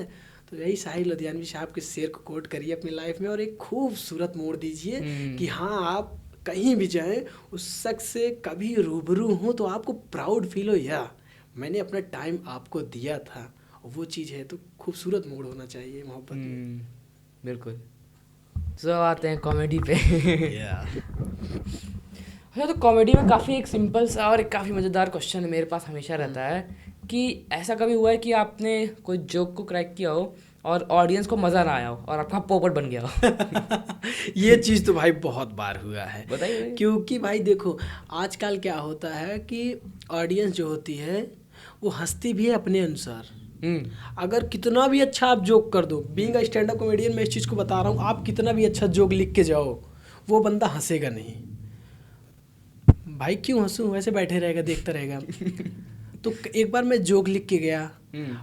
तो यही शाहिल लुधियानवी साहब के शेर को कोट करिए अपनी लाइफ में, और एक खूबसूरत मोड़ दीजिए कि हाँ आप कहीं भी जाएं, उस शख्स से कभी रूबरू हों तो आपको प्राउड फील हो, या मैंने अपना टाइम आपको दिया था, वो चीज़ है। तो खूबसूरत मोड़ होना चाहिए मोहब्बत में। बिल्कुल। तो आते हैं कॉमेडी पे। अच्छा, तो कॉमेडी में काफ़ी एक सिंपल सा और एक काफ़ी मज़ेदार क्वेश्चन मेरे पास हमेशा रहता है कि ऐसा कभी हुआ है कि आपने कोई जोक को क्रैक किया हो और ऑडियंस को मज़ा ना आया हो और आपका पोपट बन गया हो? ये चीज़ तो भाई बहुत बार हुआ है। बताइए। क्योंकि भाई देखो आजकल क्या होता है कि ऑडियंस जो होती है वो हंसती भी है अपने अनुसार। अगर कितना भी अच्छा आप जोक कर दो, being a stand up comedian मैं इस चीज़ को बता रहा हूँ, आप कितना भी अच्छा जोक लिख के जाओ वो बंदा हंसेगा नहीं। भाई क्यों हंसूं, वैसे बैठे रहेगा देखता रहेगा। तो एक बार मैं जोक लिख के गया,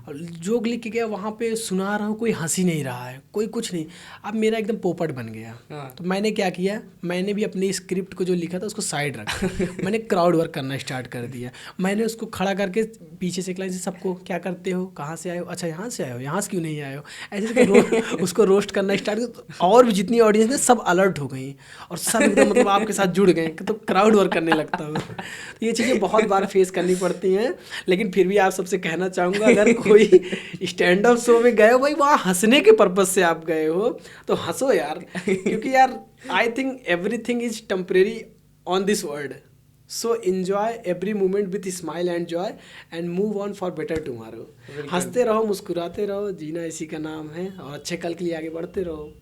और जोक लिख के गया वहाँ पे सुना रहा हूँ, कोई हंसी नहीं रहा है, कोई कुछ नहीं। अब मेरा एकदम पोपट बन गया। तो मैंने क्या किया, मैंने भी अपनी स्क्रिप्ट को जो लिखा था उसको साइड रखा। मैंने क्राउड वर्क करना स्टार्ट कर दिया। मैंने उसको खड़ा करके पीछे से एक लाइन से सबको क्या करते हो, कहाँ से आए हो, अच्छा यहाँ से आए हो, यहाँ से क्यों नहीं आए हो, ऐसे उसको रोस्ट करना स्टार्ट किया। और भी जितनी ऑडियंस है सब अलर्ट हो गई और सब एकदम मतलब आपके साथ जुड़ गए, तो क्राउड वर्क करने लगता हूँ। ये चीज़ें बहुत बार फेस करनी पड़ती हैं, लेकिन फिर भी आप सबसे कहना चाहूँगा अगर कोई स्टैंड अप शो में गए हो भाई, वहाँ हंसने के पर्पज से आप गए हो तो हंसो यार, क्योंकि यार I think everything is temporary on this world, so enjoy every moment with smile and Joy and move on for better tomorrow. हंसते रहो, मुस्कुराते रहो, जीना इसी का नाम है, और अच्छे कल के लिए आगे बढ़ते रहो।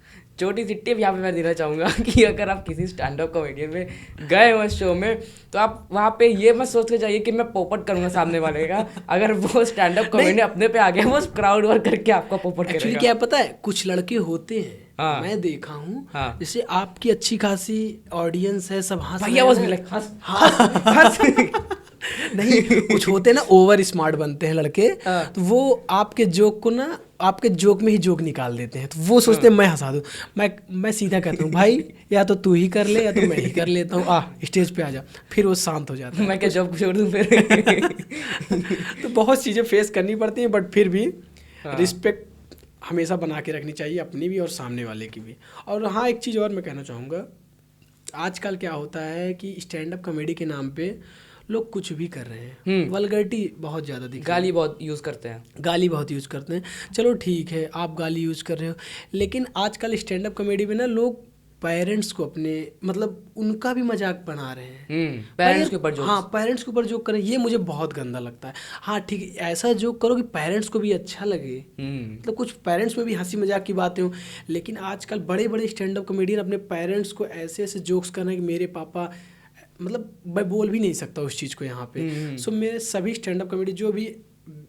छोटी सी टिप यहाँ पे मैं देना चाहूँगा कि अगर आप किसी स्टैंड अप कॉमेडियन में गए हो शो में, तो आप वहाँ पे ये मत सोच के जाइए कि मैं पोपट करूँगा सामने वाले का। अगर वो स्टैंड अप कॉमेडियन अपने पे आ गया, वो क्राउड वर्क करके आपका पोपट करेगा। क्या पता है, कुछ लड़के होते हैं, हाँ, मैं देखा हूँ, हाँ, जैसे आपकी अच्छी खासी ऑडियंस है, सब हंस भैया बस मिले हंस हंस नहीं, कुछ होते हैं ना ओवर स्मार्ट बनते हैं लड़के, तो वो आपके जोक को ना, आपके जोक में ही जोक निकाल देते हैं, तो वो सोचते हैं मैं हंसा दूं। मैं सीधा कहता हूँ भाई या तो तू ही कर ले या तो मैं ही कर लेता हूँ, स्टेज पे आ जा, फिर वो शांत हो जाता है। मैं क्या जॉब छोड़ दूँ फिर? तो बहुत चीज़ें फेस करनी पड़ती हैं, बट फिर भी रिस्पेक्ट हमेशा बना के रखनी चाहिए, अपनी भी और सामने वाले की भी। और हाँ, एक चीज़ और मैं कहना चाहूँगा, आजकल क्या होता है कि स्टैंड अप कॉमेडी के नाम पे लोग कुछ भी कर रहे हैं, वल्गैरिटी बहुत ज़्यादा दिख रही है, गाली बहुत यूज़ करते हैं, गाली बहुत यूज़ करते हैं। चलो ठीक है, आप गाली यूज़ कर रहे हो, लेकिन आजकल स्टैंड अप कॉमेडी में ना लोग पेरेंट्स को अपने, मतलब उनका भी मजाक बना रहे हैं, पेरेंट्स के ऊपर जोक। हाँ, पेरेंट्स के ऊपर जोक करें, ये मुझे बहुत गंदा लगता है। हाँ ठीक है, ऐसा जोक करो कि पेरेंट्स को भी अच्छा लगे, मतलब कुछ पेरेंट्स में भी हंसी मजाक की बातें हो। लेकिन आजकल बड़े बड़े स्टैंड अप कॉमेडियन अपने पेरेंट्स को ऐसे ऐसे जोक्स कर रहे हैं कि मेरे पापा, मतलब मैं बोल भी नहीं सकता उस चीज़ को यहाँ पे। सो मेरे सभी स्टैंड अप कॉमेडी जो भी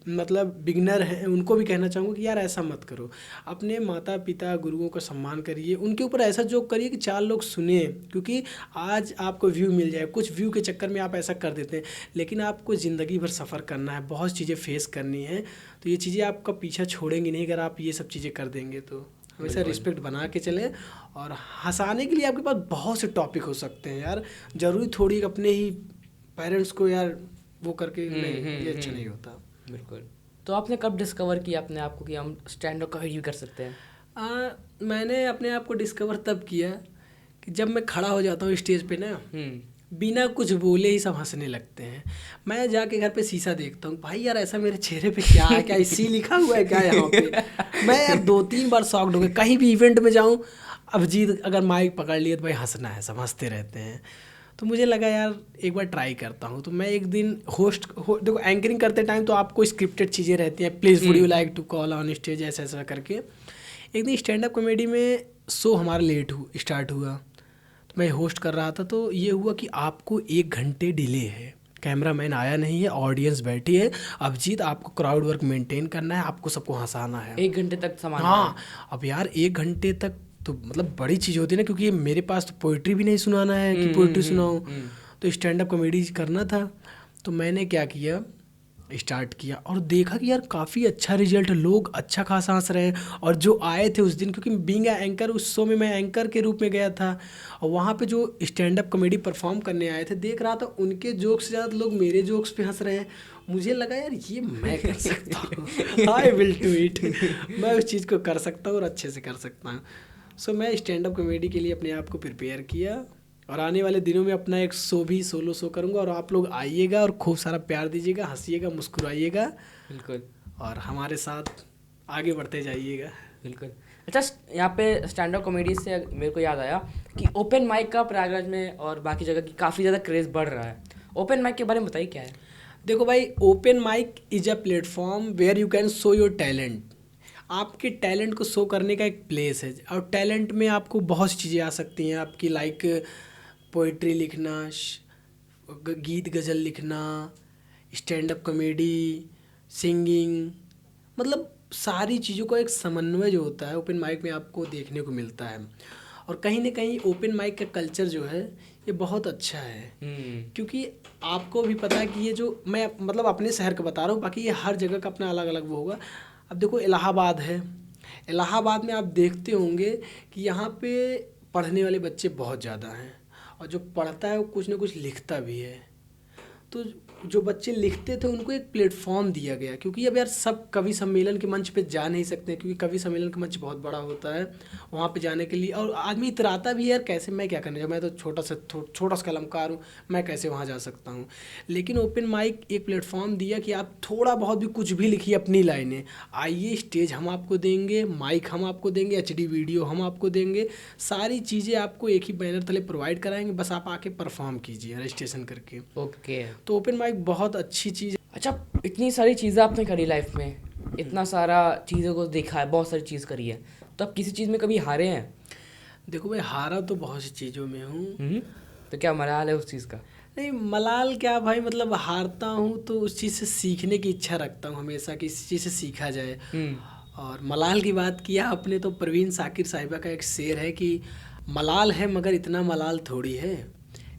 मतलब बिगनर हैं, उनको भी कहना चाहूँगा कि यार ऐसा मत करो, अपने माता पिता गुरुओं का सम्मान करिए, उनके ऊपर ऐसा जोक करिए कि 4 लोग सुने, क्योंकि आज आपको व्यू मिल जाए, कुछ व्यू के चक्कर में आप ऐसा कर देते हैं, लेकिन आपको ज़िंदगी भर सफ़र करना है, बहुत चीज़ें फेस करनी है, तो ये चीज़ें आपका पीछा छोड़ेंगी नहीं अगर आप ये सब चीज़ें कर देंगे। तो हमेशा रिस्पेक्ट बना के चले, और हंसाने के लिए आपके पास बहुत से टॉपिक हो सकते हैं यार, ज़रूरी थोड़ी अपने ही पेरेंट्स को यार वो करके नहीं, ये अच्छा नहीं होता। बिल्कुल। तो आपने कब डिस्कवर किया अपने आप को कि हम स्टैंड अप कॉमेडी भी कर सकते हैं? मैंने अपने आप को डिस्कवर तब किया कि जब मैं खड़ा हो जाता हूँ स्टेज पे ना, बिना कुछ बोले ही सब हंसने लगते हैं। मैं जाके घर पे शीशा देखता हूँ, भाई यार ऐसा मेरे चेहरे पे क्या है, क्या इसी लिखा हुआ है क्या यहाँ पे। मैं यार 2-3 बार शॉक्ड हो गया, कहीं भी इवेंट में जाऊँ, अभिजीत अगर माइक पकड़ लिए तो भाई हंसना है, सब हंसते रहते हैं। तो मुझे लगा यार एक बार ट्राई करता हूँ। तो मैं एक दिन देखो एंकरिंग करते टाइम तो आपको स्क्रिप्टेड चीज़ें रहती हैं, please would you like to call on stage, ऐसा ऐसा करके। एक दिन स्टैंड अप कॉमेडी में शो हमारा लेट स्टार्ट हुआ, तो मैं होस्ट कर रहा था, तो ये हुआ कि आपको 1 घंटे डिले है, कैमरामैन आया नहीं है, ऑडियंस बैठी है, अभिजीत आपको क्राउड वर्क मेंटेन करना है, आपको सबको हंसाना है 1 घंटे तक संभालना। हाँ, अब यार 1 घंटे तक तो मतलब बड़ी चीज़ होती है ना, क्योंकि मेरे पास तो पोइट्री भी नहीं सुनाना है कि पोइट्री सुनाऊँ, तो स्टैंड अप कॉमेडी करना था। तो मैंने क्या किया, स्टार्ट किया और देखा कि यार काफ़ी अच्छा रिजल्ट, लोग अच्छा खासा हंस रहे हैं। और जो आए थे उस दिन, क्योंकि बीइंग एंकर उस शो में मैं एंकर के रूप में गया था, और वहाँ पे जो स्टैंड अप कॉमेडी परफॉर्म करने आए थे, देख रहा था उनके जोक्स से ज़्यादा लोग मेरे जोक्स पे हंस रहे हैं। मुझे लगा यार ये मैं कर सकता हूँ, आई विल डू इट, मैं उस चीज़ को कर सकता हूँ और अच्छे से कर सकता हूँ। सो मैं स्टैंड अप कॉमेडी के लिए अपने आप को प्रिपेयर किया, और आने वाले दिनों में अपना एक शो भी सोलो शो करूँगा, और आप लोग आइएगा और खूब सारा प्यार दीजिएगा, हंसिएगा, मुस्कुराइएगा, बिल्कुल, और हमारे साथ आगे बढ़ते जाइएगा। बिल्कुल। अच्छा, यहाँ पे स्टैंड अप कॉमेडी से मेरे को याद आया कि ओपन माइक का प्रयागराज में और बाकी जगह की काफ़ी ज़्यादा क्रेज़ बढ़ रहा है। ओपन माइक के बारे में बताइए क्या है? देखो भाई, open mic is a platform where you can show your talent. आपके टैलेंट को शो करने का एक प्लेस है, और टैलेंट में आपको बहुत सी चीज़ें आ सकती हैं आपकी, लाइक पोइट्री लिखना, गीत गज़ल लिखना, स्टैंड अप कॉमेडी, सिंगिंग, मतलब सारी चीज़ों का एक समन्वय जो होता है ओपन माइक में आपको देखने को मिलता है। और कहीं ना कहीं ओपन माइक का कल्चर जो है ये बहुत अच्छा है, क्योंकि आपको भी पता है कि ये जो मैं मतलब अपने शहर का बता रहा हूँ, बाकी ये हर जगह का अपना अलग अलग वो होगा। अब देखो इलाहाबाद है, इलाहाबाद में आप देखते होंगे कि यहाँ पे पढ़ने वाले बच्चे बहुत ज़्यादा हैं, और जो पढ़ता है वो कुछ ना कुछ लिखता भी है। तो जो बच्चे लिखते थे उनको एक प्लेटफॉर्म दिया गया, क्योंकि अब यार सब कवि सम्मेलन के मंच पे जा नहीं सकते, क्योंकि कवि सम्मेलन का मंच बहुत बड़ा होता है वहाँ पे जाने के लिए, और आदमी इतराता भी है यार कैसे, मैं क्या करने, मैं तो छोटा सा कलमकार हूँ, मैं कैसे वहाँ जा सकता हूँ। लेकिन ओपन माइक एक प्लेटफॉर्म दिया कि आप थोड़ा बहुत भी कुछ भी लिखिए अपनी लाइनें, आइए स्टेज हम आपको देंगे, माइक हम आपको देंगे, HD वीडियो हम आपको देंगे, सारी चीज़ें आपको एक ही बैनर तले प्रोवाइड कराएंगे, बस आप आके परफॉर्म कीजिए रजिस्ट्रेशन करके। ओके। तो ओपन माइक बहुत अच्छी चीज़। अच्छा, इतनी सारी चीज़ें आपने करी लाइफ में, इतना सारा चीज़ों को देखा है, बहुत सारी चीज़ करी है, तो आप किसी चीज़ में कभी हारे हैं? देखो मैं हारा तो बहुत सी चीज़ों में हूँ। तो क्या मलाल है उस चीज़ का? नहीं मलाल क्या भाई, मतलब हारता हूँ तो उस चीज़ से सीखने की इच्छा रखता हूँ हमेशा कि इस चीज़ से सीखा जाए। और मलाल की बात किया आपने तो परवीन साकिर साहिबा का एक शेर है कि मलाल है मगर इतना मलाल थोड़ी है,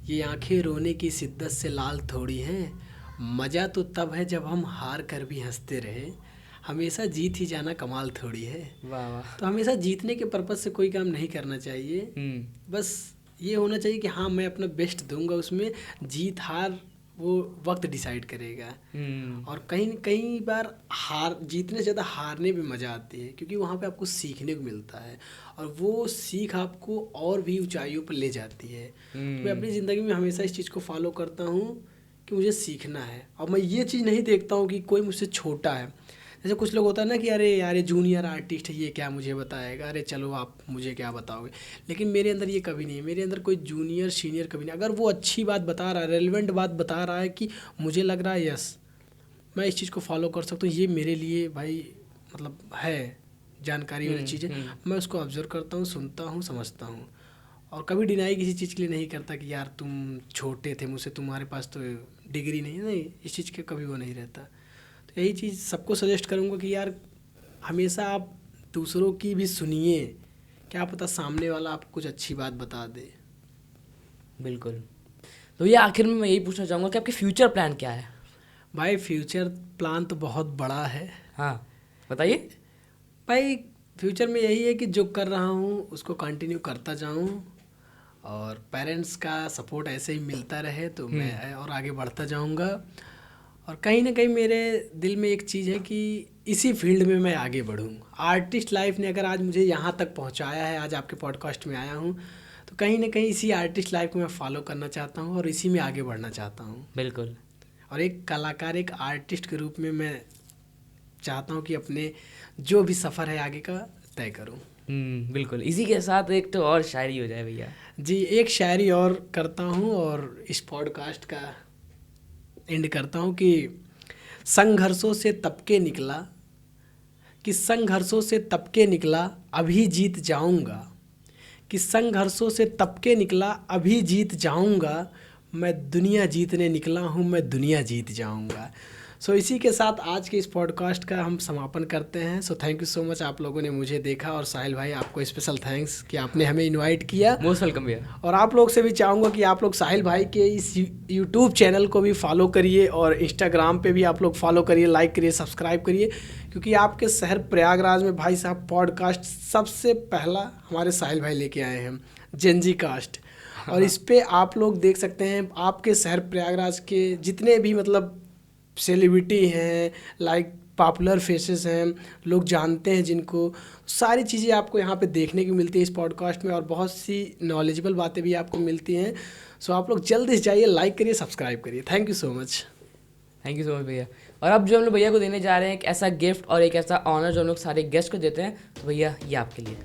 ये आंखें रोने की शिद्दत से लाल थोड़ी हैं, मज़ा तो तब है जब हम हार कर भी हंसते रहे, हमेशा जीत ही जाना कमाल थोड़ी है। वाह वाह। तो हमेशा जीतने के पर्पज़ से कोई काम नहीं करना चाहिए, बस ये होना चाहिए कि हाँ मैं अपना बेस्ट दूंगा, उसमें जीत हार वो वक्त डिसाइड करेगा। और कई बार हार जीतने से ज़्यादा हारने में मज़ा आती है, क्योंकि वहाँ पे आपको सीखने को मिलता है और वो सीख आपको और भी ऊंचाइयों पर ले जाती है। तो मैं अपनी ज़िंदगी में हमेशा इस चीज़ को फॉलो करता हूँ कि मुझे सीखना है, और मैं ये चीज़ नहीं देखता हूँ कि कोई मुझसे छोटा है। जैसे कुछ लोग होता है ना कि अरे यार ये जूनियर आर्टिस्ट है, ये क्या मुझे बताएगा, अरे चलो आप मुझे क्या बताओगे। लेकिन मेरे अंदर ये कभी नहीं है, मेरे अंदर कोई जूनियर सीनियर कभी नहीं। अगर वो अच्छी बात बता रहा है, रेलिवेंट बात बता रहा है कि मुझे लग रहा है यस मैं इस चीज़ को फॉलो कर सकता हूँ, ये मेरे लिए भाई मतलब है जानकारी वाली चीज़ें, मैं उसको ऑब्जर्व करता हूँ, सुनता हूँ, समझता हूँ, और कभी डिनाई किसी चीज़ के लिए नहीं करता कि यार तुम छोटे थे मुझसे, तुम्हारे पास तो डिग्री नहीं, इस चीज़ का कभी वो नहीं रहता। तो यही चीज़ सबको सजेस्ट करूँगा कि यार हमेशा आप दूसरों की भी सुनिए, क्या पता सामने वाला आपको कुछ अच्छी बात बता दे। बिल्कुल। तो ये आखिर में मैं यही पूछना चाहूँगा कि आपके फ्यूचर प्लान क्या है? भाई फ्यूचर प्लान तो बहुत बड़ा है। हाँ बताइए। भाई फ्यूचर में यही है कि जो कर रहा हूँ उसको कंटिन्यू करता जाऊँ, और पेरेंट्स का सपोर्ट ऐसे ही मिलता रहे तो मैं और आगे बढ़ता जाऊँगा। और कहीं ना कहीं मेरे दिल में एक चीज़ है कि इसी फील्ड में मैं आगे बढ़ूँ। आर्टिस्ट लाइफ ने अगर आज मुझे यहाँ तक पहुँचाया है, आज आपके पॉडकास्ट में आया हूँ, तो कहीं ना कहीं इसी आर्टिस्ट लाइफ को मैं फॉलो करना चाहता हूँ और इसी में आगे बढ़ना चाहता हूँ। बिल्कुल। और एक कलाकार, एक आर्टिस्ट के रूप में मैं चाहता हूँ कि अपने जो भी सफ़र है आगे का तय करूँ। बिल्कुल। इसी के साथ एक तो और शायरी हो जाए भैया। जी, एक शायरी और करता हूँ और इस पॉडकास्ट का एंड करता हूँ कि संघर्षों से तबके निकला, कि संघर्षों से तबके निकला अभी जीत जाऊँगा, कि संघर्षों से तबके निकला अभी जीत जाऊँगा, मैं दुनिया जीतने निकला हूँ, मैं दुनिया जीत जाऊँगा। सो इसी के साथ आज के इस पॉडकास्ट का हम समापन करते हैं। So thank you so much, आप लोगों ने मुझे देखा, और साहिल भाई आपको स्पेशल थैंक्स कि आपने हमें इनवाइट किया। मोस्ट वेलकम भैया। और आप लोग से भी चाहूँगा कि आप लोग साहिल भाई के इस यूट्यूब चैनल को भी फॉलो करिए, और इंस्टाग्राम पे भी आप लोग फॉलो करिए, लाइक करिए, सब्सक्राइब करिए, क्योंकि आपके शहर प्रयागराज में भाई साहब पॉडकास्ट सबसे पहला हमारे साहिल भाई लेके आए हैं, जेनजी कास्ट। और इस पर आप लोग देख सकते हैं आपके शहर प्रयागराज के जितने भी मतलब सेलिब्रिटी हैं, लाइक पॉपुलर फेसेस हैं, लोग जानते हैं जिनको, सारी चीज़ें आपको यहाँ पे देखने की मिलती है इस पॉडकास्ट में, और बहुत सी नॉलेजेबल बातें भी आपको मिलती हैं। सो आप लोग जल्दी से जाइए, लाइक करिए, सब्सक्राइब करिए। Thank you so much. Thank you so much भैया। और अब जो हम लोग भैया को देने जा रहे हैं एक ऐसा गिफ्ट और एक ऐसा ऑनर जो हम लोग सारे गेस्ट को देते हैं, तो भैया ये आपके लिए।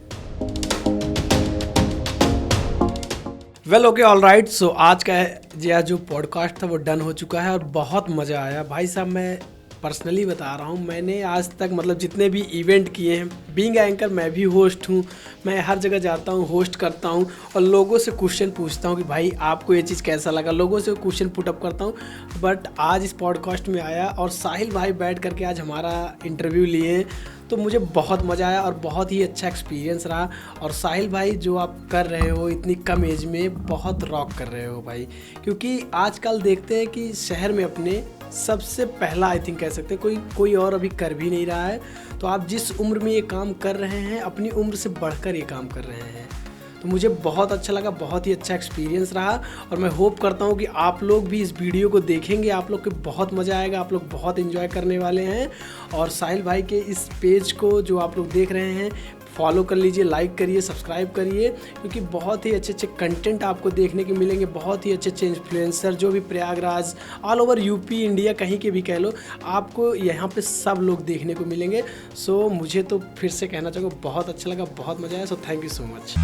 Well okay all right. So आज का जो पॉडकास्ट था वो डन हो चुका है और बहुत मज़ा आया भाई साहब। मैं पर्सनली बता रहा हूँ, मैंने आज तक मतलब जितने भी इवेंट किए हैं, बीइंग एंकर मैं भी होस्ट हूँ, मैं हर जगह जाता हूँ, होस्ट करता हूँ और लोगों से क्वेश्चन पूछता हूँ कि भाई आपको ये चीज़ कैसा लगा, लोगों से क्वेश्चन पुटअप करता हूँ। बट आज इस पॉडकास्ट में आया और साहिल भाई बैठ करके आज हमारा इंटरव्यू लिए, तो मुझे बहुत मज़ा आया और बहुत ही अच्छा एक्सपीरियंस रहा। और साहिल भाई जो आप कर रहे हो इतनी कम एज में, बहुत रॉक कर रहे हो भाई, क्योंकि आजकल देखते हैं कि शहर में अपने सबसे पहला आई थिंक कह सकते हैं कोई और अभी कर भी नहीं रहा है। तो आप जिस उम्र में ये काम कर रहे हैं, अपनी उम्र से बढ़कर ये काम कर रहे हैं। तो मुझे बहुत अच्छा लगा, बहुत ही अच्छा एक्सपीरियंस रहा और मैं होप करता हूँ कि आप लोग भी इस वीडियो को देखेंगे, आप लोग को बहुत मज़ा आएगा, आप लोग बहुत एंजॉय करने वाले हैं। और साहिल भाई के इस पेज को जो आप लोग देख रहे हैं फॉलो कर लीजिए, लाइक करिए, सब्सक्राइब करिए, क्योंकि बहुत ही अच्छे अच्छे कंटेंट आपको देखने के मिलेंगे, बहुत ही अच्छे अच्छे इन्फ्लुएंसर जो भी Prayagraj all over UP India कहीं के भी कह लो, आपको यहाँ पे सब लोग देखने को मिलेंगे। सो मुझे तो फिर से कहना चाहूँगा बहुत अच्छा लगा, बहुत मज़ा आया। So thank you so much.